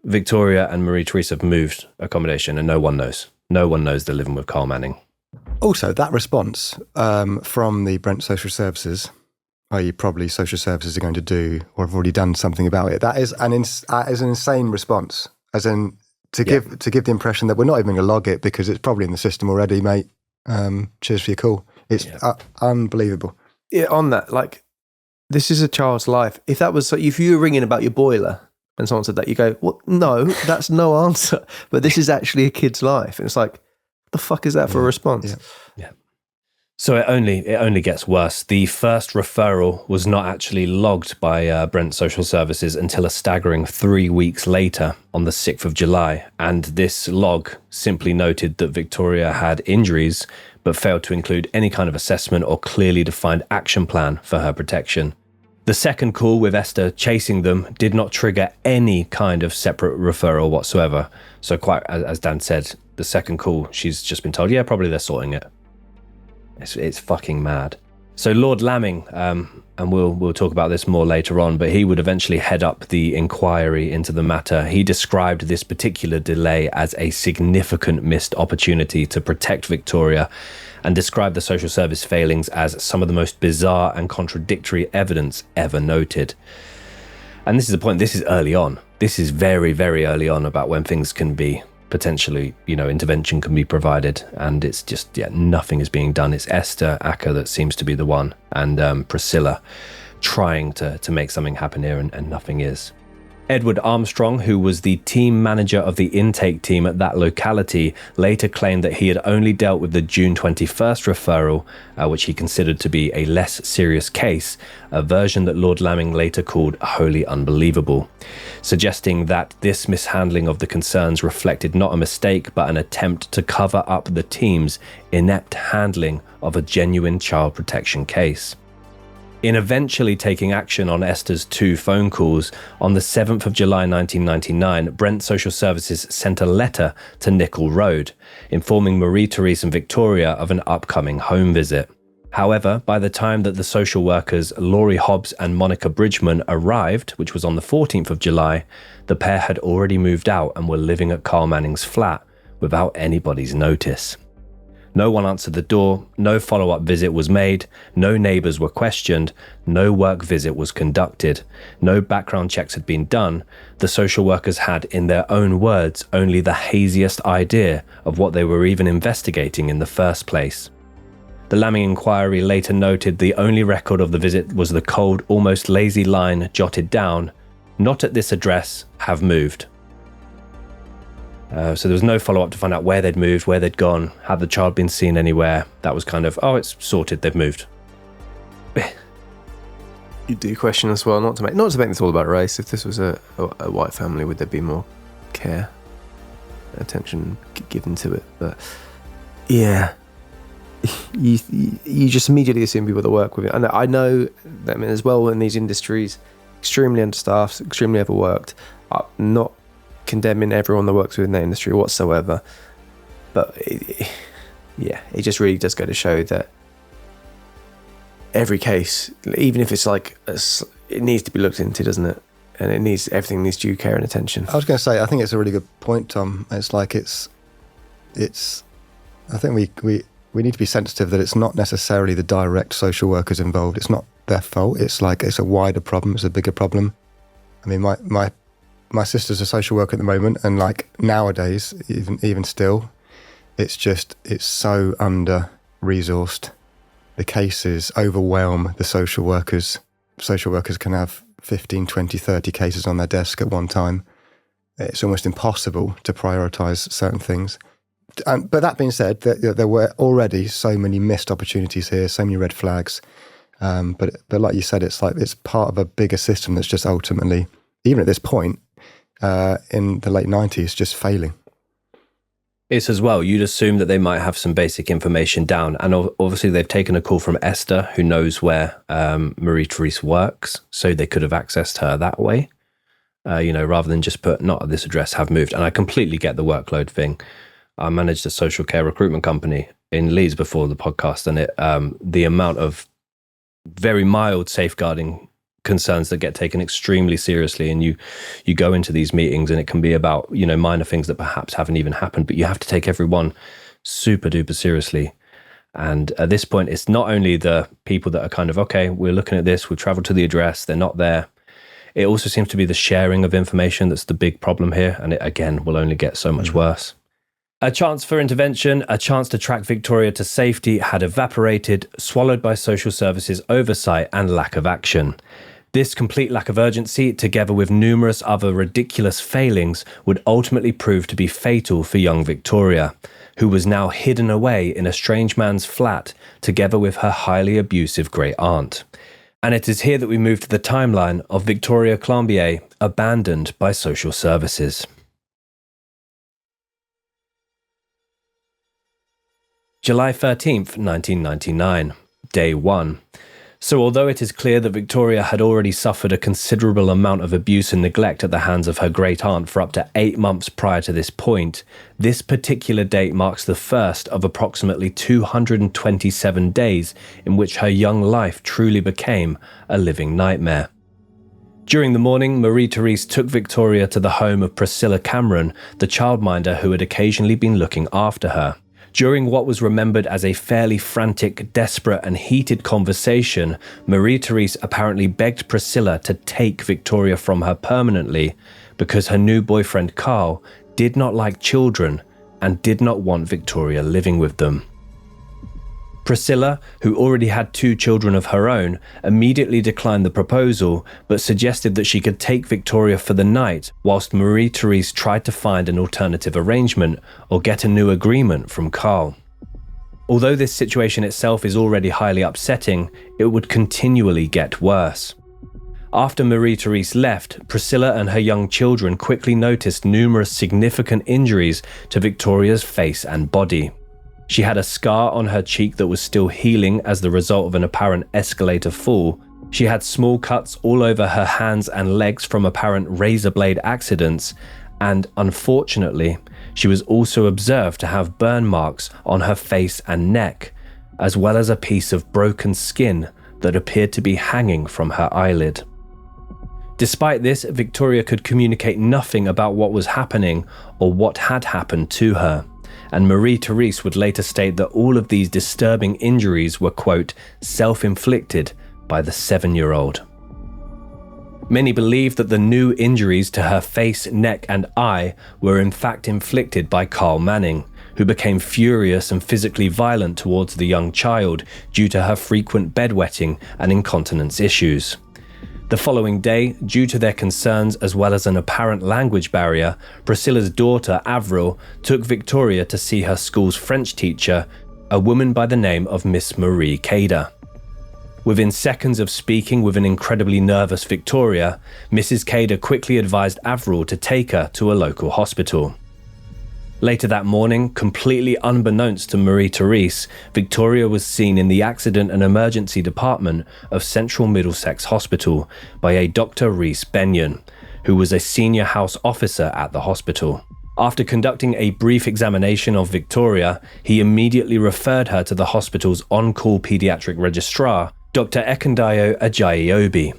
Victoria and Marie-Thérèse have moved accommodation, and no one knows. No one knows they're living with Carl Manning. Also, that response from the Brent Social Services, i.e. probably social services are going to do or have already done something about it, that is an insane response, as in to give the impression that we're not even going to log it because it's probably in the system already, mate. Cheers for your call. It's unbelievable. Yeah, on that, like, this is a child's life. If you were ringing about your boiler and someone said that, you go, well, no, that's no answer. But this is actually a kid's life. And it's like, what the fuck is that for a response? Yeah. So it only gets worse. The first referral was not actually logged by Brent Social Services until a staggering 3 weeks later on the 6th of July. And this log simply noted that Victoria had injuries, but failed to include any kind of assessment or clearly defined action plan for her protection. The second call with Esther chasing them did not trigger any kind of separate referral whatsoever. So quite, as Dan said, the second call, she's just been told, yeah, probably they're sorting it. It's fucking mad. So Lord Lamming, and we'll talk about this more later on, but he would eventually head up the inquiry into the matter. He described this particular delay as a significant missed opportunity to protect Victoria, and described the social service failings as some of the most bizarre and contradictory evidence ever noted. And this is the point, this is early on. This is very, very early on about when things can be potentially, intervention can be provided, and it's just, nothing is being done. It's Esther Acker that seems to be the one, and Priscilla trying to make something happen here, and nothing is. Edward Armstrong, who was the team manager of the intake team at that locality, later claimed that he had only dealt with the June 21st referral, which he considered to be a less serious case, a version that Lord Lamming later called wholly unbelievable, suggesting that this mishandling of the concerns reflected not a mistake but an attempt to cover up the team's inept handling of a genuine child protection case. In eventually taking action on Esther's 2 phone calls, on the 7th of July 1999, Brent Social Services sent a letter to Nickel Road, informing Marie-Thérèse and Victoria of an upcoming home visit. However, by the time that the social workers Laurie Hobbs and Monica Bridgman arrived, which was on the 14th of July, the pair had already moved out and were living at Carl Manning's flat without anybody's notice. No one answered the door, no follow-up visit was made, no neighbours were questioned, no work visit was conducted, no background checks had been done. The social workers had, in their own words, only the haziest idea of what they were even investigating in the first place. The Lamming inquiry later noted the only record of the visit was the cold, almost lazy line jotted down, "Not at this address, have moved." So there was no follow-up to find out where they'd moved, where they'd gone, had the child been seen anywhere. That was kind of, it's sorted, they've moved. You do question as well, not to make this all about race. If this was a white family, would there be more care, attention given to it? But yeah, you just immediately assume people that work with it. And I know that, as well, in these industries, extremely understaffed, extremely overworked. Not condemning everyone that works within that industry whatsoever, but it just really does go to show that every case, even if it's it needs to be looked into, doesn't it? And everything needs due care and attention. I was going to say, I think it's a really good point, Tom. It's like it's I think we need to be sensitive that it's not necessarily the direct social workers involved. It's not their fault. It's a wider problem. It's a bigger problem. I mean, my sister's a social worker at the moment, and nowadays, even still, it's so under-resourced. The cases overwhelm the social workers. Social workers can have 15, 20, 30 cases on their desk at one time. It's almost impossible to prioritise certain things. But that being said, there were already so many missed opportunities here, so many red flags. But like you said, it's part of a bigger system that's just ultimately, even at this point, in the late 90s, just failing. It's as well, you'd assume that they might have some basic information down, and obviously they've taken a call from Esther, who knows where Marie-Thérèse works, so they could have accessed her that way, rather than just put, "Not at this address, have moved." And I completely get the workload thing. I managed a social care recruitment company in Leeds before the podcast, and the amount of very mild safeguarding concerns that get taken extremely seriously, and you go into these meetings and it can be about minor things that perhaps haven't even happened, but you have to take everyone super duper seriously. And at this point, it's not only the people that are kind of, okay, we're looking at this, we've traveled to the address, they're not there. It also seems to be the sharing of information that's the big problem here, and it again will only get so much worse. A chance for intervention, a chance to track Victoria to safety had evaporated, swallowed by social services oversight and lack of action. This complete lack of urgency, together with numerous other ridiculous failings, would ultimately prove to be fatal for young Victoria, who was now hidden away in a strange man's flat, together with her highly abusive great-aunt. And it is here that we move to the timeline of Victoria Climbié, abandoned by social services. July 13th, 1999, Day 1. So although it is clear that Victoria had already suffered a considerable amount of abuse and neglect at the hands of her great-aunt for up to 8 months prior to this point, this particular date marks the first of approximately 227 days in which her young life truly became a living nightmare. During the morning, Marie-Thérèse took Victoria to the home of Priscilla Cameron, the childminder who had occasionally been looking after her. During what was remembered as a fairly frantic, desperate and heated conversation, Marie-Thérèse apparently begged Priscilla to take Victoria from her permanently because her new boyfriend Carl did not like children and did not want Victoria living with them. Priscilla, who already had 2 children of her own, immediately declined the proposal, but suggested that she could take Victoria for the night whilst Marie-Thérèse tried to find an alternative arrangement or get a new agreement from Carl. Although this situation itself is already highly upsetting, it would continually get worse. After Marie-Thérèse left, Priscilla and her young children quickly noticed numerous significant injuries to Victoria's face and body. She had a scar on her cheek that was still healing as the result of an apparent escalator fall. She had small cuts all over her hands and legs from apparent razor blade accidents, and unfortunately, she was also observed to have burn marks on her face and neck, as well as a piece of broken skin that appeared to be hanging from her eyelid. Despite this, Victoria could communicate nothing about what was happening or what had happened to her. And Marie-Thérèse would later state that all of these disturbing injuries were, quote, self-inflicted by the 7-year-old. Many believe that the new injuries to her face, neck and eye were in fact inflicted by Carl Manning, who became furious and physically violent towards the young child due to her frequent bedwetting and incontinence issues. The following day, due to their concerns as well as an apparent language barrier, Priscilla's daughter, Avril, took Victoria to see her school's French teacher, a woman by the name of Miss Marie Cader. Within seconds of speaking with an incredibly nervous Victoria, Mrs. Cader quickly advised Avril to take her to a local hospital. Later that morning, completely unbeknownst to Marie-Thérèse, Victoria was seen in the accident and emergency department of Central Middlesex Hospital by a Dr. Rhys Benyon, who was a senior house officer at the hospital. After conducting a brief examination of Victoria, he immediately referred her to the hospital's on-call pediatric registrar, Dr. Ekundayo Ajayi-Obi.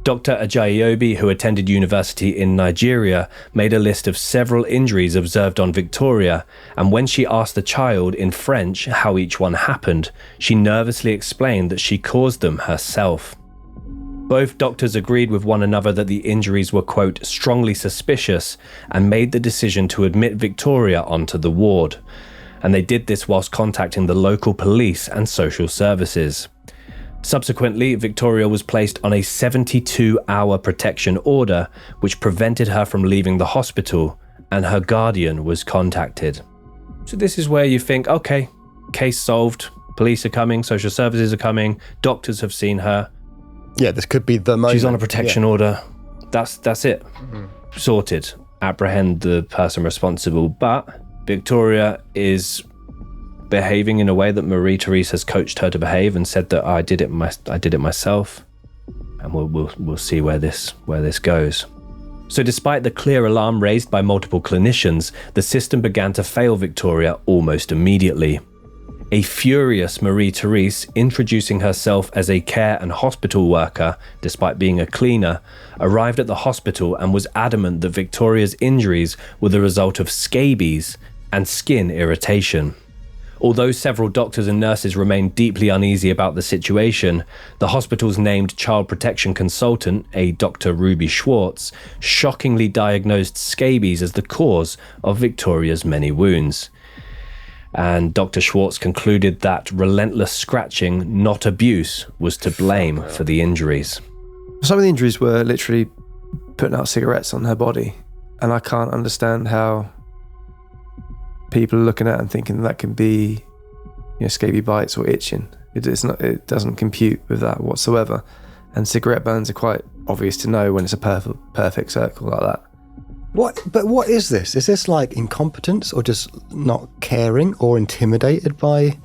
Dr. Ajayi-Obi, who attended university in Nigeria, made a list of several injuries observed on Victoria, and when she asked the child in French how each one happened, she nervously explained that she caused them herself. Both doctors agreed with one another that the injuries were, quote, strongly suspicious, and made the decision to admit Victoria onto the ward, and they did this whilst contacting the local police and social services. Subsequently, Victoria was placed on a 72-hour protection order, which prevented her from leaving the hospital, and her guardian was contacted. So this is where you think, okay, case solved, police are coming, social services are coming, doctors have seen her. Yeah, this could be the moment. She's on a protection order. That's it. Mm-hmm. Sorted. Apprehend the person responsible. But Victoria is behaving in a way that Marie-Thérèse has coached her to behave and said that I did it myself, and we'll see where this goes. So despite the clear alarm raised by multiple clinicians, the system began to fail Victoria almost immediately. A furious Marie-Thérèse, introducing herself as a care and hospital worker despite being a cleaner, arrived at the hospital and was adamant that Victoria's injuries were the result of scabies and skin irritation. Although several doctors and nurses remained deeply uneasy about the situation, the hospital's named child protection consultant, a Dr. Ruby Schwartz, shockingly diagnosed scabies as the cause of Victoria's many wounds. And Dr. Schwartz concluded that relentless scratching, not abuse, was to blame for the injuries. Some of the injuries were literally putting out cigarettes on her body, and I can't understand how people are looking at it and thinking that can be, scaby bites or itching. It doesn't compute with that whatsoever. And cigarette burns are quite obvious to know when it's a perfect circle like that. What is this? Is this like incompetence or just not caring or intimidated by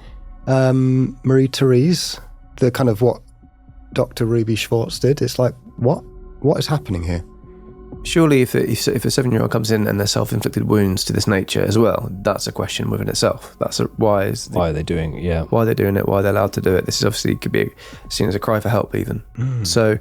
Marie-Thérèse? The kind of what Dr. Ruby Schwartz did. It's like, what? What is happening here? Surely if a 7-year-old comes in and there's self-inflicted wounds to this nature as well, that's a question within itself. Why are they doing it? Why are they allowed to do it? This is obviously could be seen as a cry for help even. So,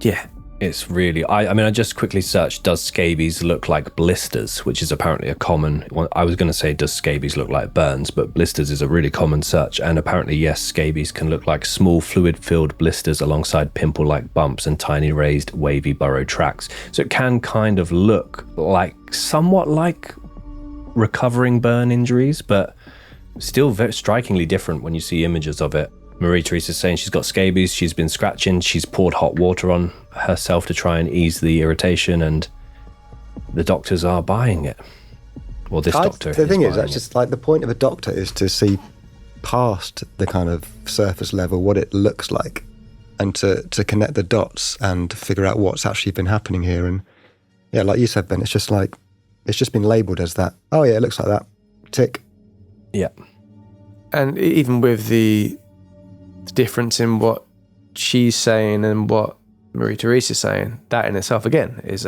yeah. It's really, I just quickly searched, does scabies look like blisters, which is apparently a common, I was going to say, does scabies look like burns, but blisters is a really common search. And apparently, yes, scabies can look like small fluid-filled blisters alongside pimple-like bumps and tiny raised wavy burrow tracks. So it can kind of look like, somewhat like recovering burn injuries, but still very strikingly different when you see images of it. Marie-Thérèse is saying she's got scabies, she's been scratching, she's poured hot water on herself to try and ease the irritation, and the doctors are buying it. Well, this doctor The thing is, buying that's just like the point of a doctor is to see past the kind of surface level, what it looks like, and to connect the dots and figure out what's actually been happening here. And yeah, like you said, Ben, it's just been labelled as that. Oh yeah, it looks like that. Tick. Yeah. And even with the difference in what she's saying and what Marie-Thérèse is saying, that in itself again is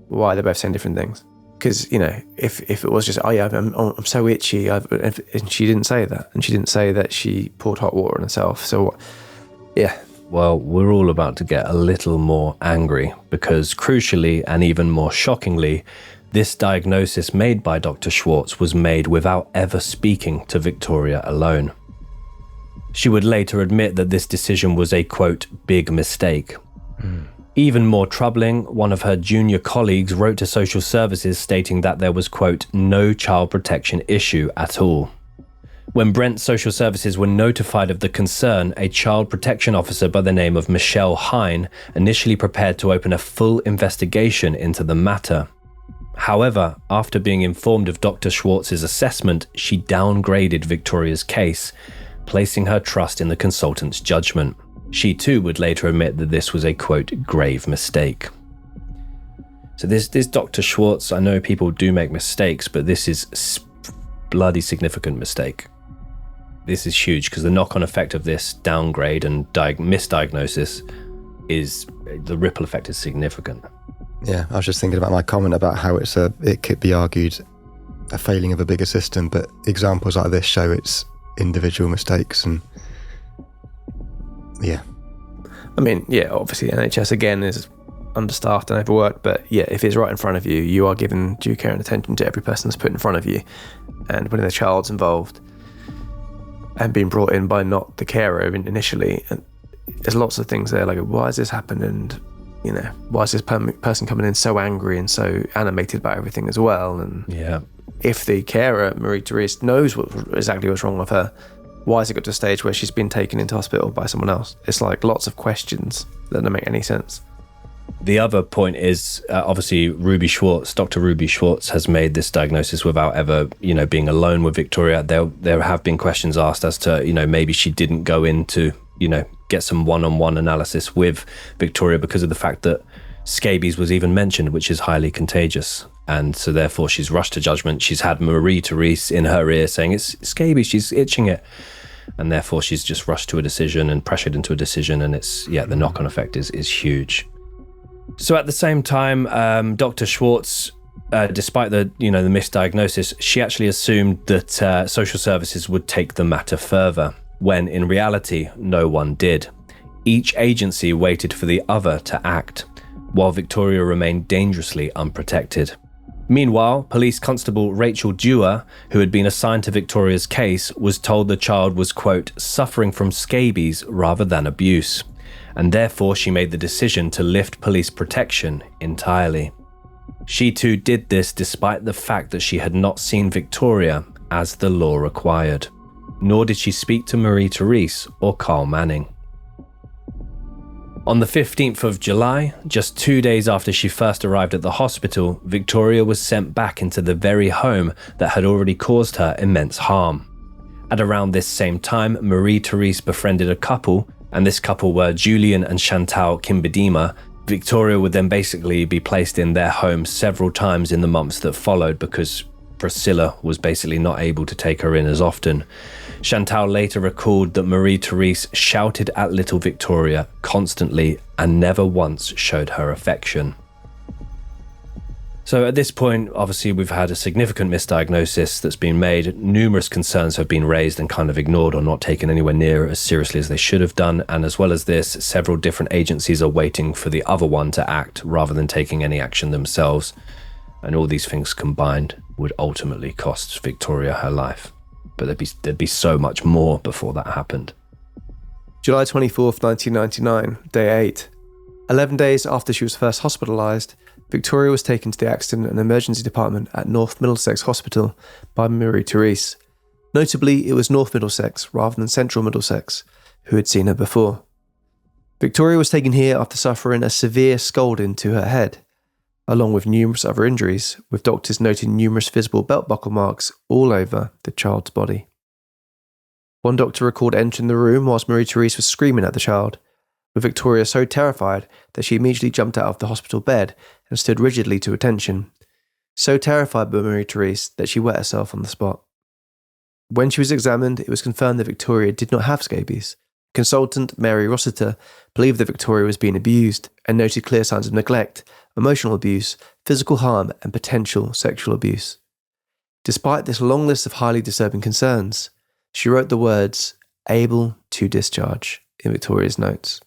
why they're both saying different things. Because, you know, if it was just, oh yeah, I'm so itchy, and she didn't say that, and she didn't say that she poured hot water on herself, so yeah. Well, we're all about to get a little more angry because, crucially and even more shockingly, this diagnosis made by Dr. Schwartz was made without ever speaking to Victoria alone. She would later admit that this decision was a, quote, big mistake. Even more troubling, one of her junior colleagues wrote to social services stating that there was, quote, no child protection issue at all. When Brent Social Services were notified of the concern, a child protection officer by the name of Michelle Hine initially prepared to open a full investigation into the matter. However, after being informed of Dr. Schwartz's assessment, she downgraded Victoria's case, placing her trust in the consultant's judgment. She too would later admit that this was a, quote, grave mistake. So this Dr. Schwartz, I know people do make mistakes, but this is bloody significant mistake. This is huge because the knock-on effect of this downgrade and misdiagnosis is, the ripple effect is significant. Yeah, I was just thinking about my comment about how it could be argued a failing of a bigger system, but examples like this show it's individual mistakes. And yeah, I mean, yeah, obviously NHS again is understaffed and overworked, but yeah, if it's right in front of you, you are giving due care and attention to every person that's put in front of you. And when the child's involved and being brought in by not the carer initially, and there's lots of things there like, why has this happened? And you know, why is this person coming in so angry and so animated about everything as well? And yeah, if the carer, Marie-Thérèse, knows exactly what's wrong with her, why has it got to a stage where she's been taken into hospital by someone else? It's like lots of questions that don't make any sense. The other point is, obviously, Dr. Ruby Schwartz has made this diagnosis without ever, being alone with Victoria. There have been questions asked as to, maybe she didn't go in to, get some one-on-one analysis with Victoria because of the fact that scabies was even mentioned, which is highly contagious. And so therefore she's rushed to judgment. She's had Marie-Thérèse in her ear saying it's scabies, she's itching it. And therefore she's just rushed to a decision and pressured into a decision. And the knock-on effect is huge. So at the same time, Dr. Schwartz, despite the misdiagnosis, she actually assumed that social services would take the matter further, when in reality, no one did. Each agency waited for the other to act, while Victoria remained dangerously unprotected. Meanwhile, Police Constable Rachel Dewar, who had been assigned to Victoria's case, was told the child was, quote, suffering from scabies rather than abuse, and therefore she made the decision to lift police protection entirely. She too did this despite the fact that she had not seen Victoria as the law required, nor did she speak to Marie-Thérèse or Carl Manning. On the 15th of July, just 2 days after she first arrived at the hospital, Victoria was sent back into the very home that had already caused her immense harm. At around this same time, Marie-Thérèse befriended a couple, and this couple were Julian and Chantal Kimbedima. Victoria would then basically be placed in their home several times in the months that followed because Priscilla was basically not able to take her in as often. Chantal later recalled that Marie-Thérèse shouted at little Victoria constantly and never once showed her affection. So at this point, obviously, we've had a significant misdiagnosis that's been made. Numerous concerns have been raised and kind of ignored or not taken anywhere near as seriously as they should have done. And as well as this, several different agencies are waiting for the other one to act rather than taking any action themselves. And all these things combined would ultimately cost Victoria her life. But there'd be so much more before that happened. July 24th, 1999, day 8. 11 days after she was first hospitalised, Victoria was taken to the accident and emergency department at North Middlesex Hospital by Marie-Thérèse. Notably, it was North Middlesex rather than Central Middlesex, who had seen her before. Victoria was taken here after suffering a severe scalding to her head, along with numerous other injuries, with doctors noting numerous visible belt buckle marks all over the child's body. One doctor recalled entering the room whilst Marie-Thérèse was screaming at the child, with Victoria so terrified that she immediately jumped out of the hospital bed and stood rigidly to attention, so terrified by Marie-Thérèse that she wet herself on the spot. When she was examined, it was confirmed that Victoria did not have scabies. Consultant Mary Rossiter believed that Victoria was being abused and noted clear signs of neglect, emotional abuse, physical harm, and potential sexual abuse. Despite this long list of highly disturbing concerns, she wrote the words, "able to discharge," in Victoria's notes,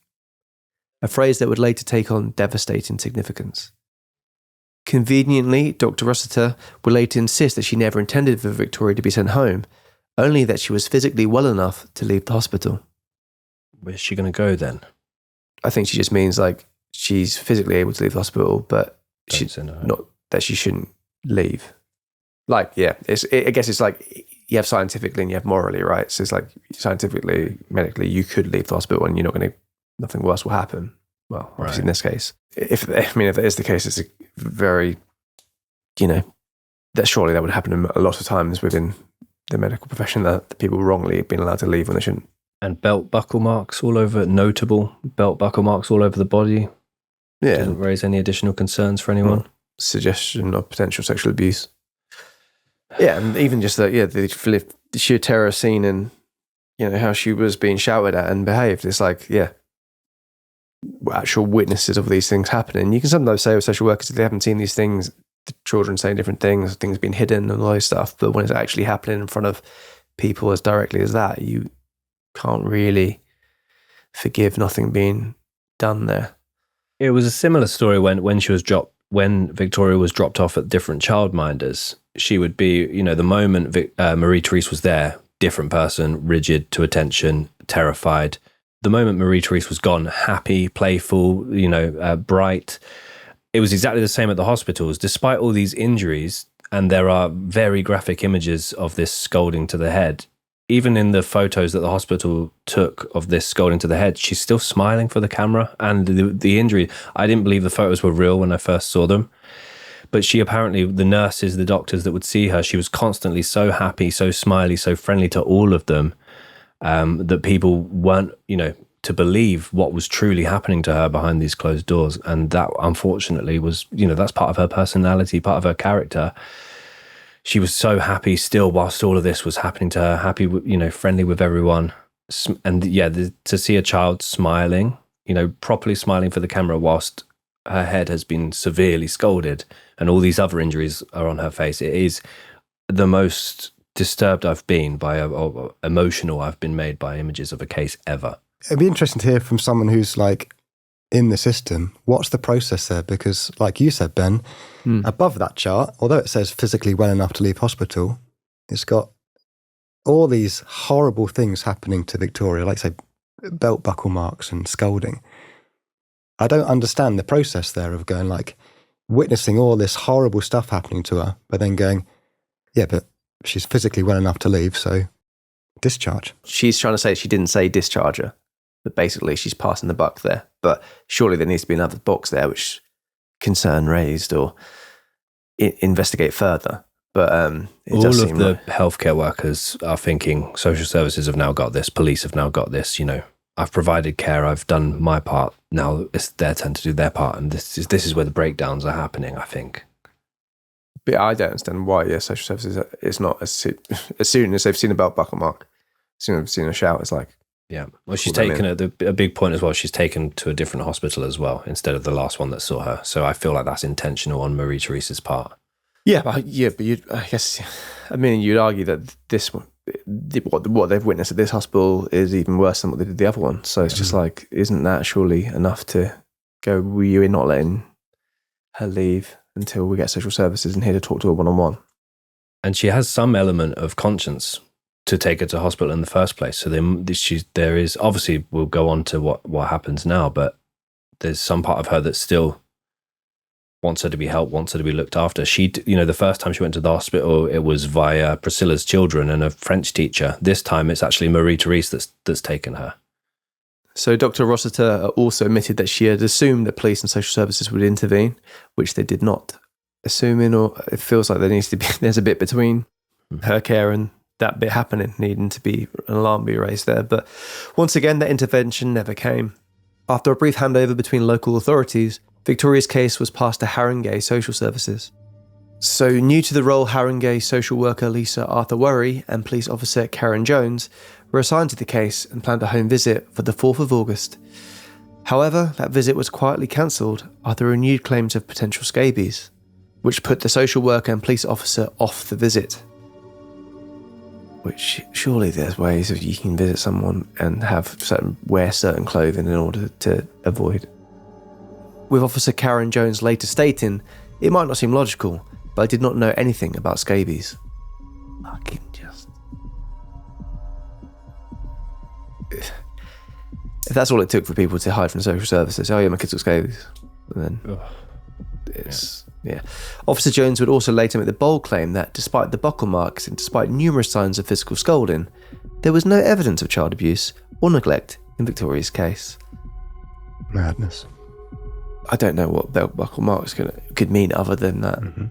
a phrase that would later take on devastating significance. Conveniently, Dr. Rossiter would later insist that she never intended for Victoria to be sent home, only that she was physically well enough to leave the hospital. Where's she going to go then? I think she just means like she's physically able to leave the hospital, but not that she shouldn't leave. Like, yeah, I guess it's like you have scientifically and you have morally, right? So it's like scientifically, medically, you could leave the hospital and nothing worse will happen. Well, obviously in this case, if that is the case, it's a very, that surely that would happen a lot of times within the medical profession, that people wrongly have been allowed to leave when they shouldn't. And belt buckle marks all over, notable belt buckle marks all over the body. Yeah. Doesn't raise any additional concerns for anyone. Suggestion of potential sexual abuse. Yeah, and even just the sheer terror scene and, how she was being shouted at and behaved. It's like, actual witnesses of these things happening. You can sometimes say with social workers, if they haven't seen these things, the children saying different things being hidden and all this stuff, but when it's actually happening in front of people as directly as that, you can't really forgive nothing being done there. It was a similar story when Victoria was dropped off at different childminders. She would be, the moment Marie-Thérèse was there, different person, rigid to attention, terrified. The moment Marie-Thérèse was gone, happy, playful, bright. It was exactly the same at the hospitals. Despite all these injuries, and there are very graphic images of this scalding to the head, even in the photos that the hospital took of this scalding to the head, she's still smiling for the camera. And the injury, I didn't believe the photos were real when I first saw them. But she apparently, the nurses, the doctors that would see her, she was constantly so happy, so smiley, so friendly to all of them, that people weren't, to believe what was truly happening to her behind these closed doors. And that, unfortunately, was, that's part of her personality, part of her character. She was so happy still whilst all of this was happening to her, happy, friendly with everyone. And to see a child smiling, properly smiling for the camera whilst her head has been severely scalded and all these other injuries are on her face. It is the most disturbed I've been or emotional I've been made by images of a case ever. It'd be interesting to hear from someone who's like in the system, what's the process there? Because like you said, Ben, above that chart, although it says physically well enough to leave hospital, it's got all these horrible things happening to Victoria, like say belt buckle marks and scalding. I don't understand the process there of going like witnessing all this horrible stuff happening to her, but then going, yeah, but she's physically well enough to leave, so discharge. She's trying to say she didn't say discharge her, but basically she's passing the buck there. But surely there needs to be another box there which concern raised or investigate further. But all of the healthcare workers are thinking social services have now got this, police have now got this, I've provided care, I've done my part, now it's their turn to do their part, and this is where the breakdowns are happening, I think. Yeah, I don't understand why, social services, it's not as soon as they've seen a belt buckle mark, as soon as they've seen a shout, it's like... Yeah. Well, she's taken a big point as well. She's taken to a different hospital as well, instead of the last one that saw her. So I feel like that's intentional on Marie-Therese's part. Yeah, but you'd argue that this one, what they've witnessed at this hospital is even worse than what they did the other one. So it's just like, isn't that surely enough to go, we're not letting her leave until we get social services in here to talk to her one-on-one? And she has some element of conscience to take her to hospital in the first place. So there is, obviously we'll go on to what happens now, but there's some part of her that still wants her to be helped, wants her to be looked after. She, the first time she went to the hospital, it was via Priscilla's children and a French teacher. This time it's actually Marie-Thérèse that's taken her. So Dr. Rossiter also admitted that she had assumed that police and social services would intervene, which they did not. Assuming, or it feels like there's a bit between her care and that bit happening, needing to be an alarm be raised there. But once again, that intervention never came. After a brief handover between local authorities, Victoria's case was passed to Haringey Social Services. So new to the role, Haringey social worker Lisa Arthur-Worry and police officer Karen Jones were assigned to the case and planned a home visit for the 4th of August. However, that visit was quietly cancelled after renewed claims of potential scabies, which put the social worker and police officer off the visit. Which, surely there's ways of you can visit someone and wear certain clothing in order to avoid. With Officer Karen Jones later stating, it might not seem logical, but I did not know anything about scabies. Fucking just... If that's all it took for people to hide from social services, oh yeah, my kids got scabies. And then Yeah. Officer Jones would also later make the bold claim that despite the buckle marks and despite numerous signs of physical scolding, there was no evidence of child abuse or neglect in Victoria's case. Madness. I don't know what belt buckle marks could mean other than that.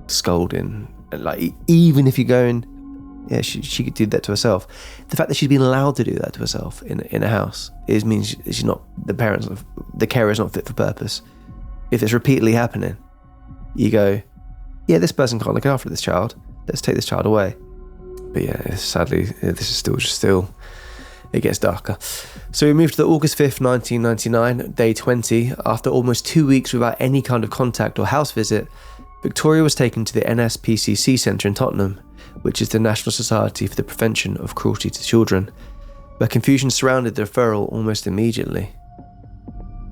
Scolding. Like, even if you're going, yeah, she could do that to herself. The fact that she's been allowed to do that to herself in a house means she's not, the carer is not fit for purpose. If it's repeatedly happening, you go, yeah, this person can't look after this child. Let's take this child away. But yeah, sadly, this is still, it gets darker. So we move to the August 5th, 1999, day 20. After almost 2 weeks without any kind of contact or house visit, Victoria was taken to the NSPCC Centre in Tottenham, which is the National Society for the Prevention of Cruelty to Children, where confusion surrounded the referral almost immediately.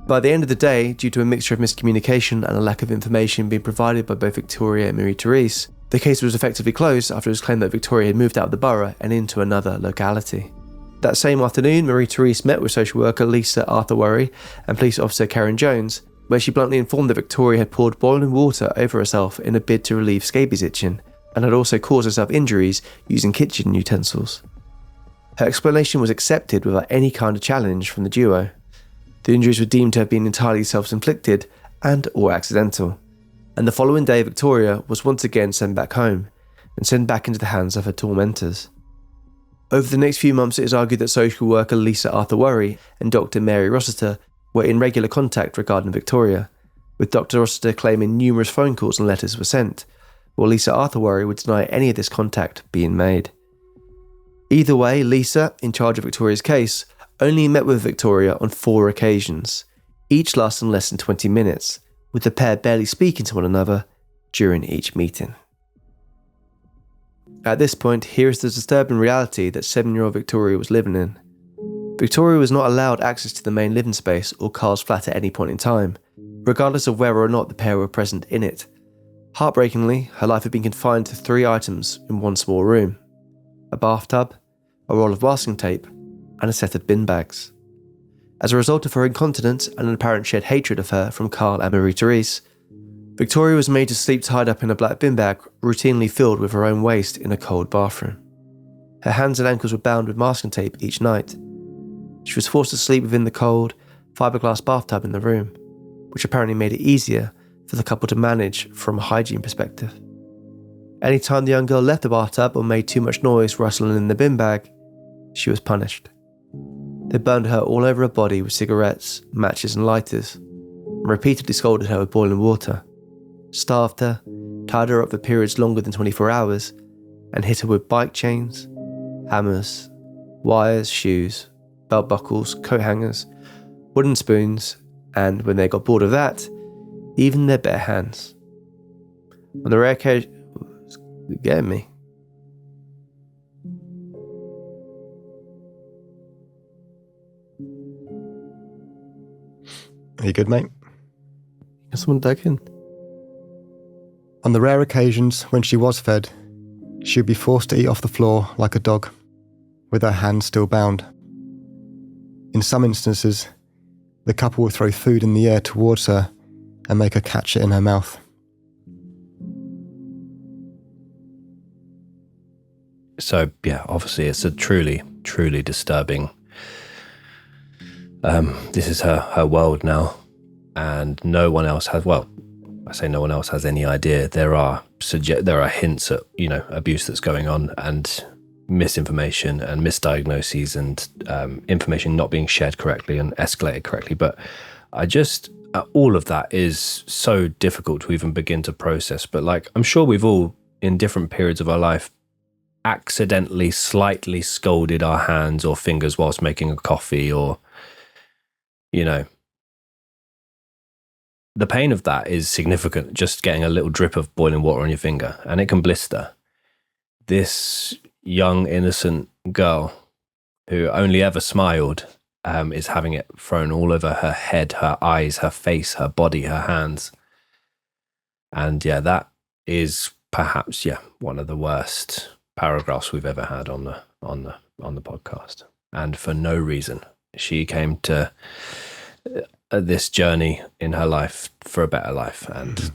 By the end of the day, due to a mixture of miscommunication and a lack of information being provided by both Victoria and Marie-Thérèse, the case was effectively closed after it was claimed that Victoria had moved out of the borough and into another locality. That same afternoon, Marie-Thérèse met with social worker Lisa Arthur-Worry and police officer Karen Jones, where she bluntly informed that Victoria had poured boiling water over herself in a bid to relieve scabies itching, and had also caused herself injuries using kitchen utensils. Her explanation was accepted without any kind of challenge from the duo. The injuries were deemed to have been entirely self-inflicted and or accidental, and the following day Victoria was once again sent back home and sent back into the hands of her tormentors. Over the next few months, it is argued that social worker Lisa Arthur-Worry and Dr. Mary Rossiter were in regular contact regarding Victoria, with Dr. Rossiter claiming numerous phone calls and letters were sent, while Lisa Arthur-Worry would deny any of this contact being made. Either way, Lisa, in charge of Victoria's case, only met with Victoria on 4 occasions, each lasting less than 20 minutes, with the pair barely speaking to one another during each meeting. At this point, here is the disturbing reality that 7-year-old Victoria was living in. Victoria was not allowed access to the main living space or Carl's flat at any point in time, regardless of whether or not the pair were present in it. Heartbreakingly, her life had been confined to 3 items in one small room: a bathtub, a roll of masking tape, and a set of bin bags. As a result of her incontinence and an apparent shared hatred of her from Carl and Marie-Thérèse, Victoria was made to sleep tied up in a black bin bag routinely filled with her own waste in a cold bathroom. Her hands and ankles were bound with masking tape each night. She was forced to sleep within the cold, fiberglass bathtub in the room, which apparently made it easier for the couple to manage from a hygiene perspective. Any time the young girl left the bathtub or made too much noise rustling in the bin bag, she was punished. They burned her all over her body with cigarettes, matches and lighters, and repeatedly scalded her with boiling water, starved her, tied her up for periods longer than 24 hours, and hit her with bike chains, hammers, wires, shoes, belt buckles, coat hangers, wooden spoons, and when they got bored of that, even their bare hands. On the rare occasion... It's getting me. Are you good, mate? Has someone dug in? On the rare occasions when she was fed, she would be forced to eat off the floor like a dog, with her hands still bound. In some instances, the couple would throw food in the air towards her and make her catch it in her mouth. So, yeah, obviously it's a truly, truly disturbing... this is her world now, and no one else has, well, I say no one else has any idea. There are hints at, abuse that's going on, and misinformation and misdiagnoses and information not being shared correctly and escalated correctly. But all of that is so difficult to even begin to process. But I'm sure we've all, in different periods of our life, accidentally slightly scalded our hands or fingers whilst making a coffee, or, the pain of that is significant, just getting a little drip of boiling water on your finger, and it can blister. This young, innocent girl who only ever smiled is having it thrown all over her head, her eyes, her face, her body, her hands. And yeah, that is perhaps, one of the worst paragraphs we've ever had on the podcast. And for no reason. She came to this journey in her life for a better life, and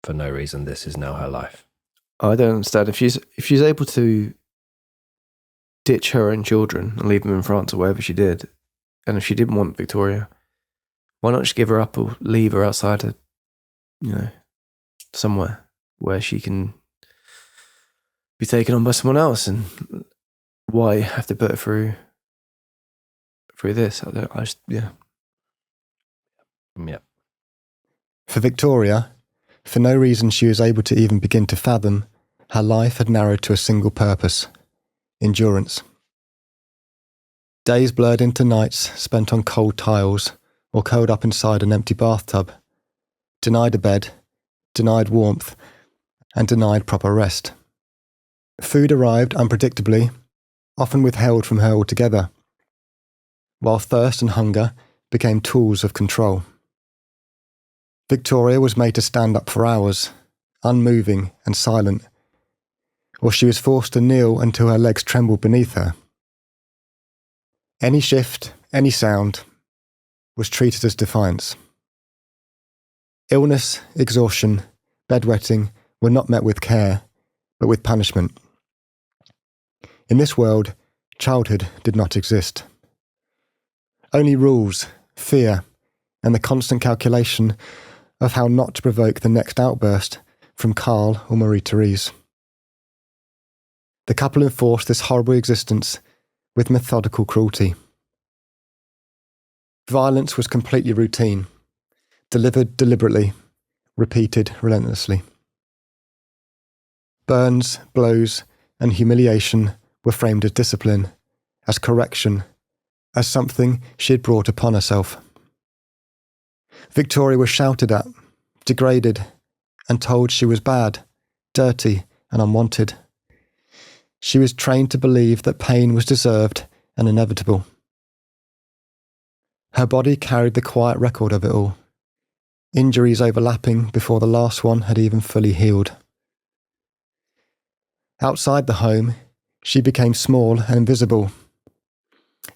for no reason this is now her life. I don't understand. If she's able to ditch her own children and leave them in France or wherever she did, and if she didn't want Victoria, why not just give her up or leave her outside somewhere where she can be taken on by someone else? And why have to put her through this? Yeah. For Victoria, for no reason she was able to even begin to fathom, her life had narrowed to a single purpose: endurance. Days blurred into nights spent on cold tiles or curled up inside an empty bathtub, denied a bed, denied warmth, and denied proper rest. Food arrived unpredictably, often withheld from her altogether, while thirst and hunger became tools of control. Victoria was made to stand up for hours, unmoving and silent, or she was forced to kneel until her legs trembled beneath her. Any shift, any sound, was treated as defiance. Illness, exhaustion, bedwetting were not met with care, but with punishment. In this world, childhood did not exist. Only rules, fear, and the constant calculation of how not to provoke the next outburst from Carl or Marie-Thérèse. The couple enforced this horrible existence with methodical cruelty. Violence was completely routine, delivered deliberately, repeated relentlessly. Burns, blows, and humiliation were framed as discipline, as correction, as something she had brought upon herself. Victoria was shouted at, degraded, and told she was bad, dirty, and unwanted. She was trained to believe that pain was deserved and inevitable. Her body carried the quiet record of it all, injuries overlapping before the last one had even fully healed. Outside the home, she became small and invisible.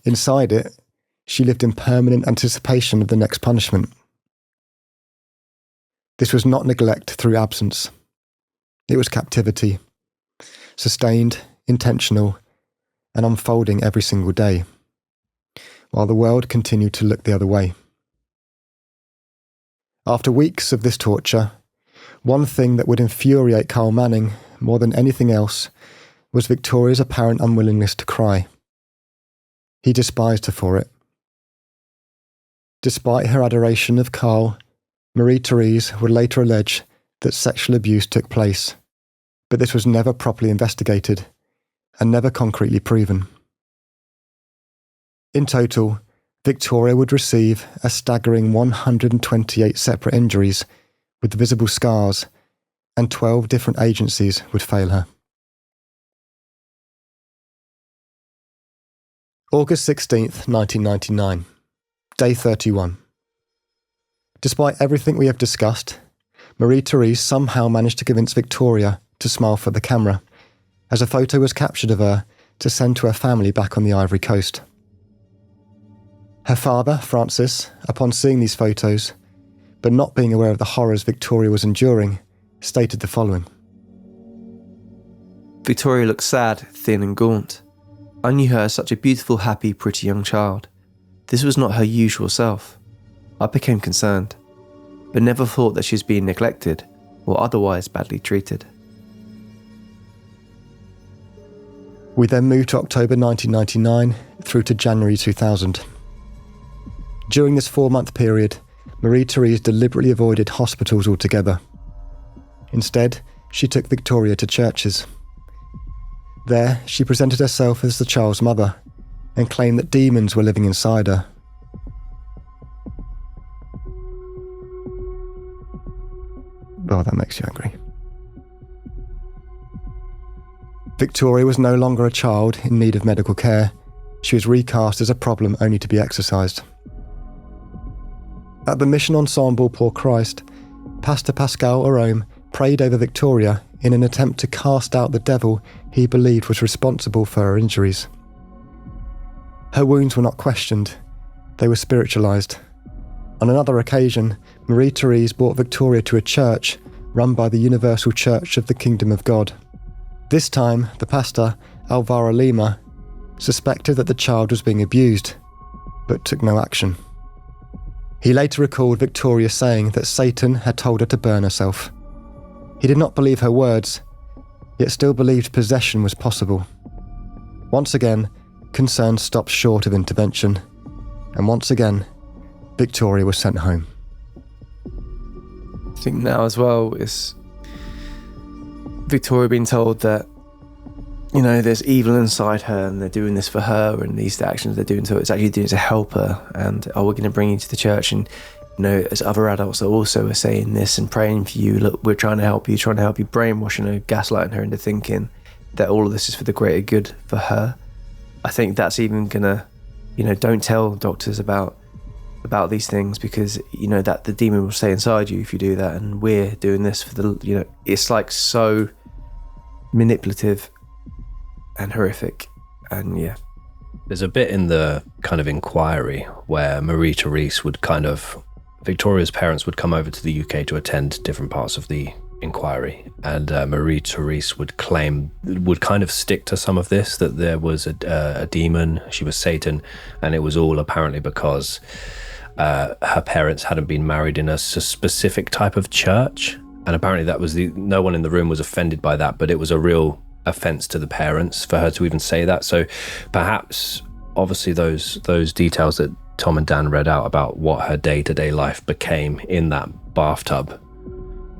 Inside it, she lived in permanent anticipation of the next punishment. This was not neglect through absence. It was captivity, sustained, intentional, and unfolding every single day, while the world continued to look the other way. After weeks of this torture, one thing that would infuriate Carl Manning more than anything else was Victoria's apparent unwillingness to cry. He despised her for it. Despite her adoration of Carl, Marie-Thérèse would later allege that sexual abuse took place, but this was never properly investigated and never concretely proven. In total, Victoria would receive a staggering 128 separate injuries with visible scars, and 12 different agencies would fail her. August 16th, 1999, day 31. Despite everything we have discussed, Marie-Thérèse somehow managed to convince Victoria to smile for the camera, as a photo was captured of her to send to her family back on the Ivory Coast. Her father, Francis, upon seeing these photos, but not being aware of the horrors Victoria was enduring, stated the following. Victoria looked sad, thin and gaunt. I knew her as such a beautiful, happy, pretty young child. This was not her usual self. I became concerned, but never thought that she was being neglected or otherwise badly treated. We then moved to October 1999 through to January 2000. During this 4-month period, Marie-Thérèse deliberately avoided hospitals altogether. Instead, she took Victoria to churches. There, she presented herself as the child's mother and claimed that demons were living inside her. Oh, that makes you angry. Victoria was no longer a child in need of medical care. She was recast as a problem only to be exorcised. At the Mission Ensemble Pour Christ, Pastor Pascal Arome prayed over Victoria in an attempt to cast out the devil he believed was responsible for her injuries. Her wounds were not questioned, they were spiritualized. On another occasion, Marie-Thérèse brought Victoria to a church run by the Universal Church of the Kingdom of God. This time, the pastor, Alvaro Lima, suspected that the child was being abused, but took no action. He later recalled Victoria saying that Satan had told her to burn herself. He did not believe her words, yet still believed possession was possible. Once again, concern stopped short of intervention, and once again, Victoria was sent home. I think now as well is Victoria being told that, you know, there's evil inside her and they're doing this for her, and these actions they're doing to her, it's actually doing it to help her, and we're going to bring you to the church, and you know, as other adults are saying this and praying for you, look, we're trying to help you, brainwashing her, gaslighting her into thinking that all of this is for the greater good for her. I think that's even gonna, you know, don't tell doctors about these things, because you know that the demon will stay inside you if you do that, and we're doing this for the, you know, it's like so manipulative and horrific. And yeah, there's a bit in the kind of inquiry where Marie-Thérèse would Victoria's parents would come over to the UK to attend different parts of the inquiry, and Marie-Thérèse would kind of stick to some of this, that there was a demon, she was Satan, and it was all apparently because her parents hadn't been married in a specific type of church, and apparently that was no one in the room was offended by that, but it was a real offense to the parents for her to even say that. So perhaps, obviously, those details that Tom and Dan read out about what her day-to-day life became in that bathtub,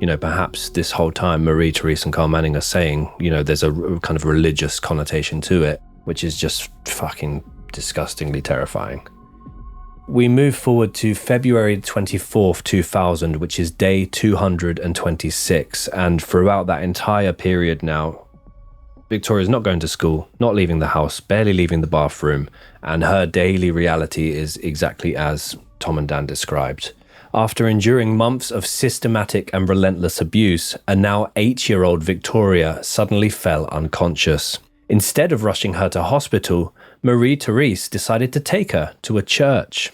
you know, perhaps this whole time Marie-Thérèse and Carl Manning are saying, you know, there's a kind of religious connotation to it, which is just fucking disgustingly terrifying. We move forward to February 24th, 2000, which is day 226. And throughout that entire period now, Victoria's not going to school, not leaving the house, barely leaving the bathroom, and her daily reality is exactly as Tom and Dan described. After enduring months of systematic and relentless abuse, a now 8-year-old Victoria suddenly fell unconscious. Instead of rushing her to hospital, Marie-Thérèse decided to take her to a church.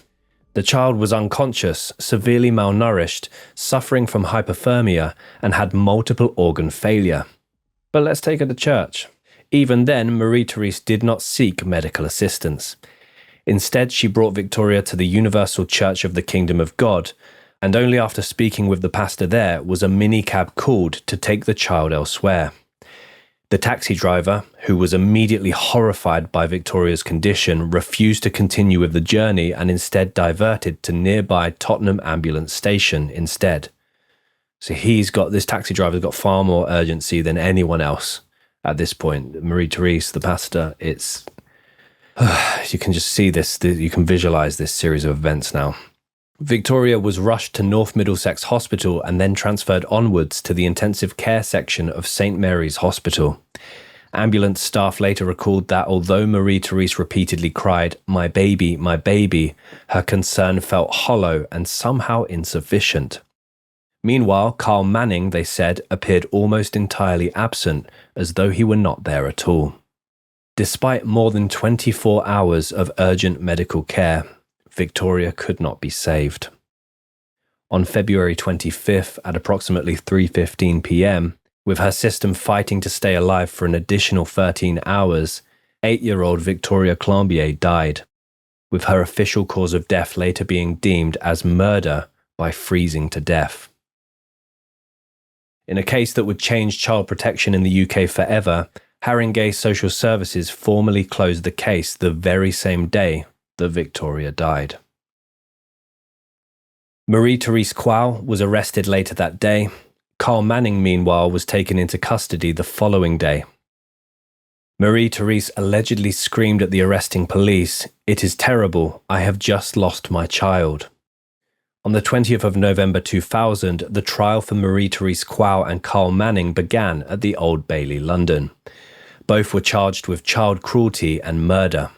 The child was unconscious, severely malnourished, suffering from hypothermia, and had multiple organ failure. But let's take her to church. Even then, Marie-Thérèse did not seek medical assistance. Instead, she brought Victoria to the Universal Church of the Kingdom of God, and only after speaking with the pastor there was a minicab called to take the child elsewhere. The taxi driver, who was immediately horrified by Victoria's condition, refused to continue with the journey and instead diverted to nearby Tottenham Ambulance Station instead. So this taxi driver's got far more urgency than anyone else at this point. Marie-Thérèse, the pastor, you can just see this, you can visualize this series of events now. Victoria was rushed to North Middlesex Hospital and then transferred onwards to the intensive care section of St. Mary's Hospital. Ambulance staff later recalled that although Marie-Thérèse repeatedly cried, my baby," her concern felt hollow and somehow insufficient. Meanwhile, Carl Manning, they said, appeared almost entirely absent, as though he were not there at all. Despite more than 24 hours of urgent medical care, Victoria could not be saved. On February 25th at approximately 3:15 p.m., with her system fighting to stay alive for an additional 13 hours, 8-year-old Victoria Climbié died, with her official cause of death later being deemed as murder by freezing to death. In a case that would change child protection in the UK forever, Haringey Social Services formally closed the case the very same day that Victoria died. Marie-Thérèse Kouao was arrested later that day. Carl Manning, meanwhile, was taken into custody the following day. Marie-Thérèse allegedly screamed at the arresting police, "It is terrible, I have just lost my child." On the 20th of November 2000, the trial for Marie-Thérèse Kouao and Carl Manning began at the Old Bailey, London. Both were charged with child cruelty and murder.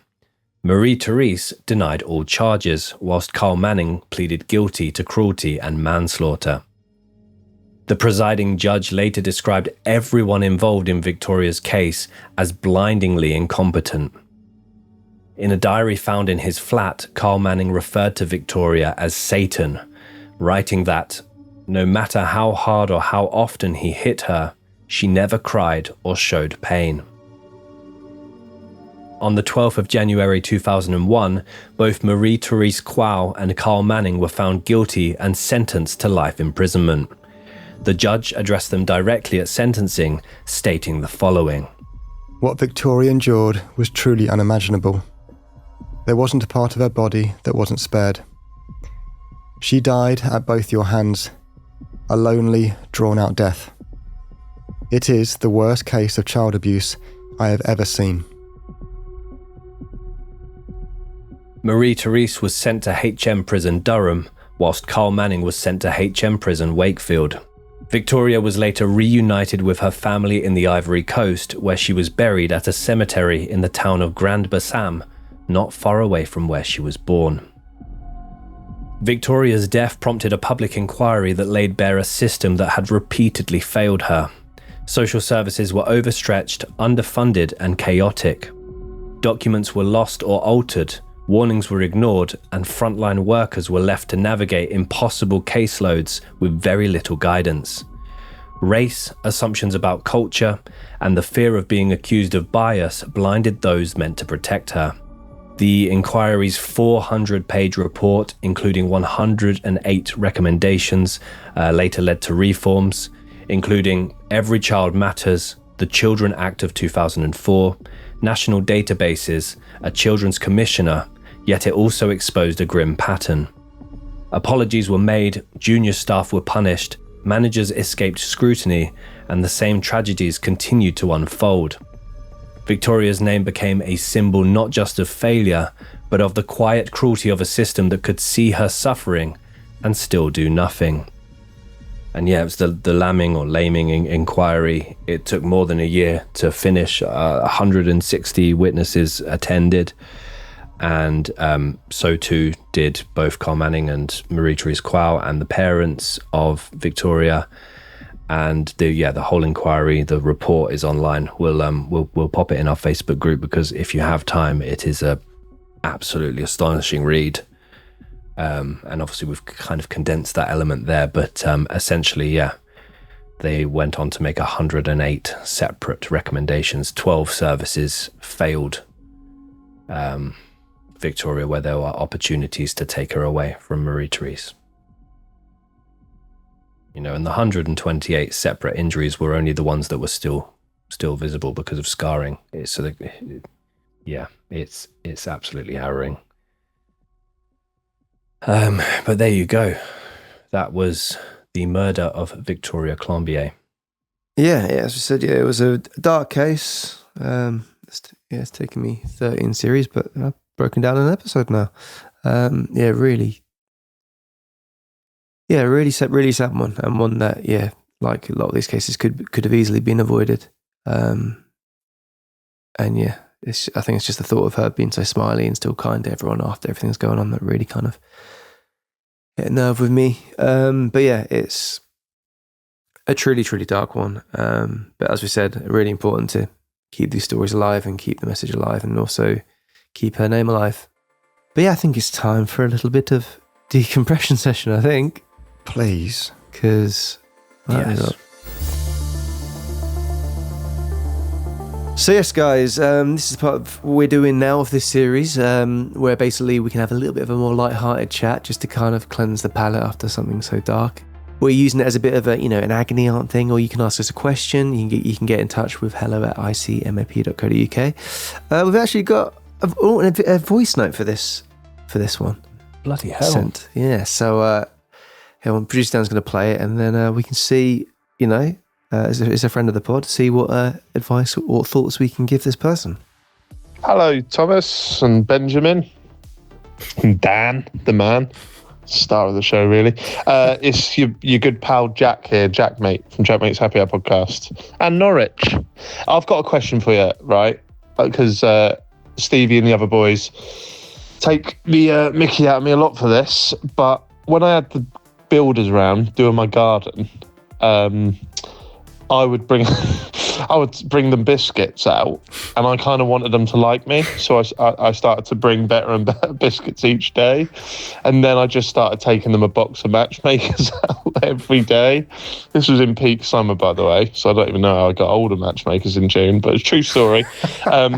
Marie-Thérèse denied all charges, whilst Carl Manning pleaded guilty to cruelty and manslaughter. The presiding judge later described everyone involved in Victoria's case as blindingly incompetent. In a diary found in his flat, Carl Manning referred to Victoria as Satan, writing that, no matter how hard or how often he hit her, she never cried or showed pain. On the 12th of January 2001, both Marie-Thérèse Kouao and Carl Manning were found guilty and sentenced to life imprisonment. The judge addressed them directly at sentencing, stating the following. What Victoria endured was truly unimaginable. There wasn't a part of her body that wasn't spared. She died at both your hands, a lonely, drawn-out death. It is the worst case of child abuse I have ever seen. Marie-Thérèse was sent to HM Prison Durham, whilst Carl Manning was sent to HM Prison Wakefield. Victoria was later reunited with her family in the Ivory Coast, where she was buried at a cemetery in the town of Grand Bassam, not far away from where she was born. Victoria's death prompted a public inquiry that laid bare a system that had repeatedly failed her. Social services were overstretched, underfunded, and chaotic. Documents were lost or altered, warnings were ignored, and frontline workers were left to navigate impossible caseloads with very little guidance. Race, assumptions about culture, and the fear of being accused of bias blinded those meant to protect her. The inquiry's 400-page report, including 108 recommendations, later led to reforms, including Every Child Matters, the Children Act of 2004, national databases, a children's commissioner, yet it also exposed a grim pattern. Apologies were made, junior staff were punished, managers escaped scrutiny, and the same tragedies continued to unfold. Victoria's name became a symbol not just of failure, but of the quiet cruelty of a system that could see her suffering and still do nothing. And yeah, it was the lambing or laming inquiry. It took more than a year to finish. 160 witnesses attended, and so too did both Carl Manning and Marie-Thérèse Kouao and the parents of Victoria. And the whole inquiry, the report is online. We'll pop it in our Facebook group, because if you have time, it is a absolutely astonishing read. And obviously we've kind of condensed that element there, but essentially, they went on to make 108 separate recommendations. 12 services failed Victoria, where there were opportunities to take her away from Marie-Thérèse. And the 128 separate injuries were only the ones that were still visible because of scarring. It's absolutely harrowing. But there you go. That was the murder of Victoria Climbié. Yeah, as we said, it was a dark case. It's taken me 13 series, but I've broken down an episode now. Really sad one, and one that, like a lot of these cases could have easily been avoided. I think it's just the thought of her being so smiley and still kind to everyone after everything's going on that really kind of hit a nerve with me. It's a truly, truly dark one. But as we said, really important to keep these stories alive and keep the message alive, and also keep her name alive. But I think it's time for a little bit of decompression session, I think. Please. Because... Yes. So yes, guys, this is part of what we're doing now of this series, where basically we can have a little bit of a more light-hearted chat just to kind of cleanse the palate after something so dark. We're using it as a bit of a, an agony aunt thing, or you can ask us a question. You can get in touch with hello@icmap.co.uk. We've actually got a voice note for this one. Bloody hell. Sent. Yeah, so producer Dan's going to play it, and then we can see, as a friend of the pod, see what advice or thoughts we can give this person. Hello, Thomas and Benjamin. And Dan, the man. Star of the show, really. It's your good pal Jack here, Jack Mate from Jack Mate's Happy Hour podcast. And Norwich. I've got a question for you, right? Because Stevie and the other boys take the mickey out of me a lot for this, but when I had the builders around doing my garden, I would bring them biscuits out, and I kind of wanted them to like me, so I started to bring better and better biscuits each day, and then I just started taking them a box of matchmakers out every day. This was in peak summer, by the way, so I don't even know how I got older matchmakers in June, but it's a true story.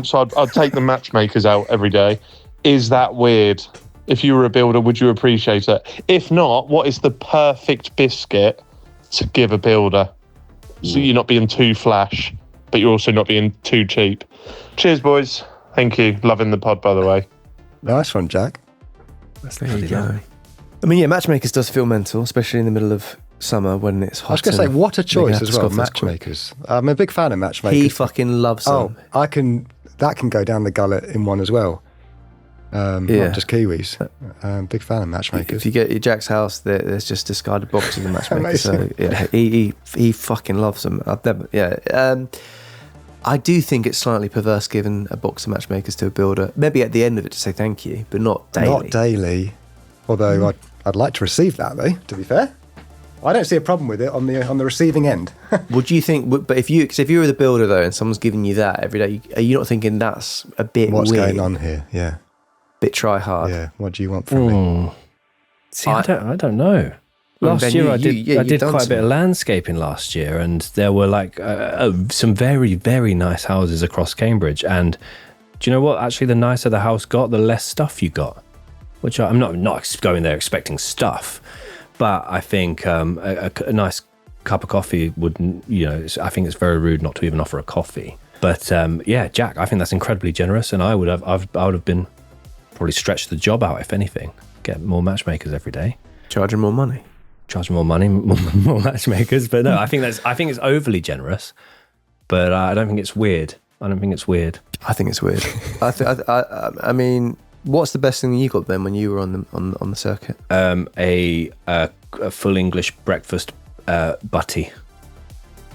So I'd take the matchmakers out every day. Is that weird? If you were a builder, would you appreciate it? If not, what is the perfect biscuit to give a builder? So you're not being too flash, but you're also not being too cheap. Cheers, boys. Thank you. Loving the pod, by the way. Nice one, Jack. There you go. I mean, matchmakers does feel mental, especially in the middle of summer when it's hot. I was going to say, what a choice as well, matchmakers. I'm a big fan of matchmakers. He fucking loves them. Oh, that can go down the gullet in one as well. Not just Kiwis. Big fan of matchmakers. If you get your Jack's house, there's just discarded boxes of matchmakers. So he fucking loves them. I do think it's slightly perverse giving a box of matchmakers to a builder. Maybe at the end of it to say thank you, but not daily. Not daily. Although I'd like to receive that, though. To be fair, I don't see a problem with it on the receiving end. Would you think? But if you were the builder though, and someone's giving you that every day, are you not thinking that's a bit What's weird? going on here? Yeah. Bit try hard. Yeah. What do you want from me? See, I don't know. Last year I did quite a bit of landscaping last year, and there were some very, very nice houses across Cambridge. And do you know what? Actually, the nicer the house got, the less stuff you got. Which I'm not going there expecting stuff, but I think a nice cup of coffee wouldn't. I think it's very rude not to even offer a coffee. But Jack, I think that's incredibly generous, and I would have been probably stretch the job out, if anything. Get more matchmakers every day. Charging more money, more matchmakers. But no, I think it's overly generous. But I don't think it's weird. I think it's weird. I mean, what's the best thing you got then when you were on the circuit? A full English breakfast butty,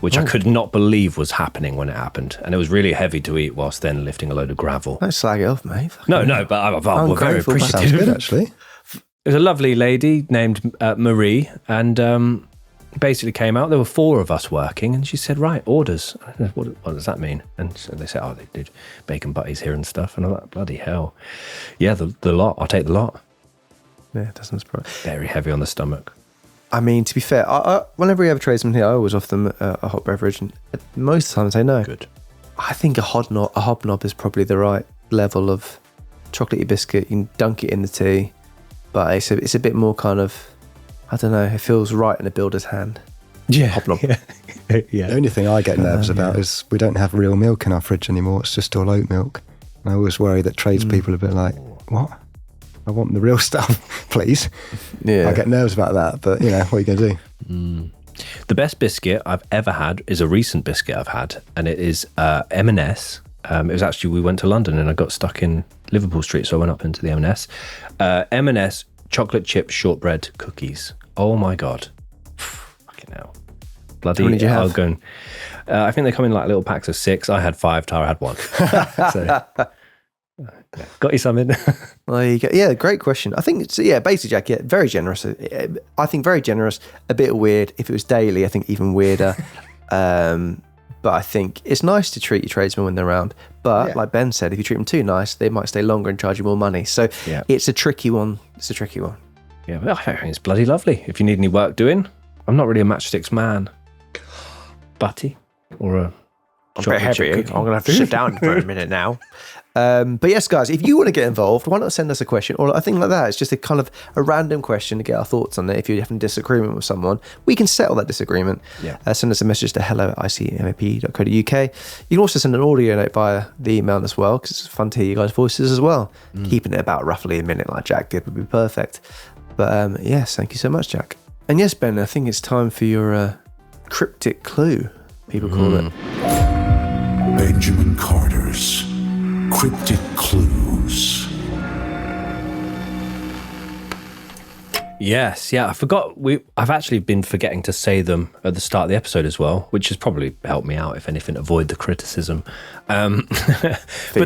which I could not believe was happening when it happened. And it was really heavy to eat whilst then lifting a load of gravel. Don't slag it off, mate. No, but I'm very appreciative. Sounds good, actually. It was a lovely lady named Marie, and basically came out. There were 4 of us working, and she said, right, orders. What does that mean? And so they said, they did bacon butties here and stuff. And I'm like, bloody hell. Yeah, the lot. I'll take the lot. Yeah, it doesn't surprise. Very heavy on the stomach. I mean, to be fair, whenever we have a tradesman here, I always offer them a hot beverage, and most of the time they say no. Good. I think a hobnob is probably the right level of chocolatey biscuit. You can dunk it in the tea, but it's a bit more kind of, I don't know, it feels right in a builder's hand. Yeah. Hobnob. Yeah. The only thing I get nervous about is we don't have real milk in our fridge anymore. It's just all oat milk. And I always worry that tradespeople are a bit like, what? I want the real stuff, please. Yeah. I get nervous about that, but what are you going to do? The best biscuit I've ever had is a recent biscuit I've had, and it is M&S. It was actually, we went to London and I got stuck in Liverpool Street, so I went up into the M&S. M&S chocolate chip shortbread cookies. Oh my God. Fucking hell. Bloody. How many did you have? I think they come in like little packs of 6. I had 5, Tara had 1. So, got you some in. Well, there you go. Yeah, great question. I think it's, basically, Jack, very generous. I think very generous, a bit weird. If it was daily, I think even weirder. But I think it's nice to treat your tradesmen when they're around. But like Ben said, if you treat them too nice, they might stay longer and charge you more money. So it's a tricky one. Yeah, but I think it's bloody lovely. If you need any work doing, I'm not really a matchsticks man. Butty or a I'm heavy. I'm going to have to sit down for a minute now. But yes, guys, if you want to get involved, why not send us a question or a thing like that? It's just a kind of a random question to get our thoughts on it. If you're having a disagreement with someone, we can settle that disagreement. Send us a message to hello@icmap.co.uk. You can also send an audio note via the email as well, because it's fun to hear you guys' voices as well. Keeping it about roughly a minute like Jack did would be perfect. But yes, thank you so much, Jack. And yes, Ben, I think it's time for your cryptic clue, people call it. Benjamin Carter's Cryptic Clues. Yes, I forgot. I've actually been forgetting to say them at the start of the episode as well, which has probably helped me out, if anything, avoid the criticism. But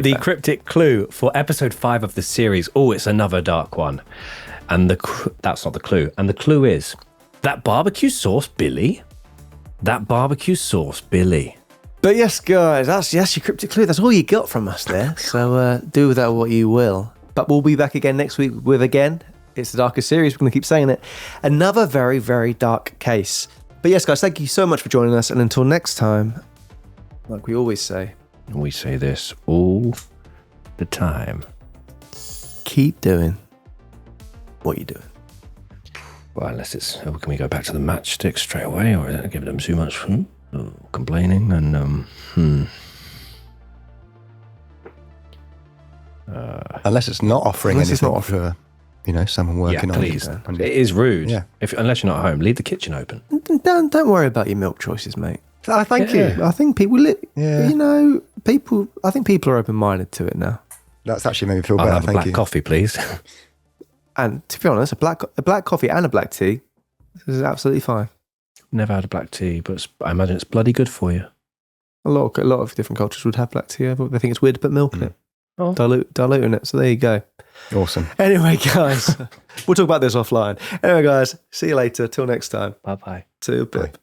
the cryptic clue for episode 5 of the series, it's another dark one. And that's not the clue. And the clue is that barbecue sauce, Billy. That barbecue sauce, Billy. But yes, guys, that's your cryptic clue. That's all you got from us there. So do with that what you will. But we'll be back again next week with, again, it's the darkest series. We're going to keep saying it. Another very, very dark case. But yes, guys, thank you so much for joining us. And until next time, like we always say. We say this all the time. Keep doing what you're doing. Well, unless it's, can we go back to the matchstick straight away, or is it giving them too much complaining and unless it's not offering anything for someone working on please. It is rude. Yeah. Unless you're not at home, leave the kitchen open. Don't worry about your milk choices, mate. Thank you. I think people, I think people are open-minded to it now. That's actually made me feel I'll better. have a black coffee, please. And to be honest, a black coffee and a black tea, this is absolutely fine. Never had a black tea, but I imagine it's bloody good for you. A lot of different cultures would have black tea. But they think it's weird to put milk in it. Oh. Diluting it. So there you go. Awesome. Anyway, guys, we'll talk about this offline. Anyway, guys, see you later. Till next time. Bye-bye. See you, Pip.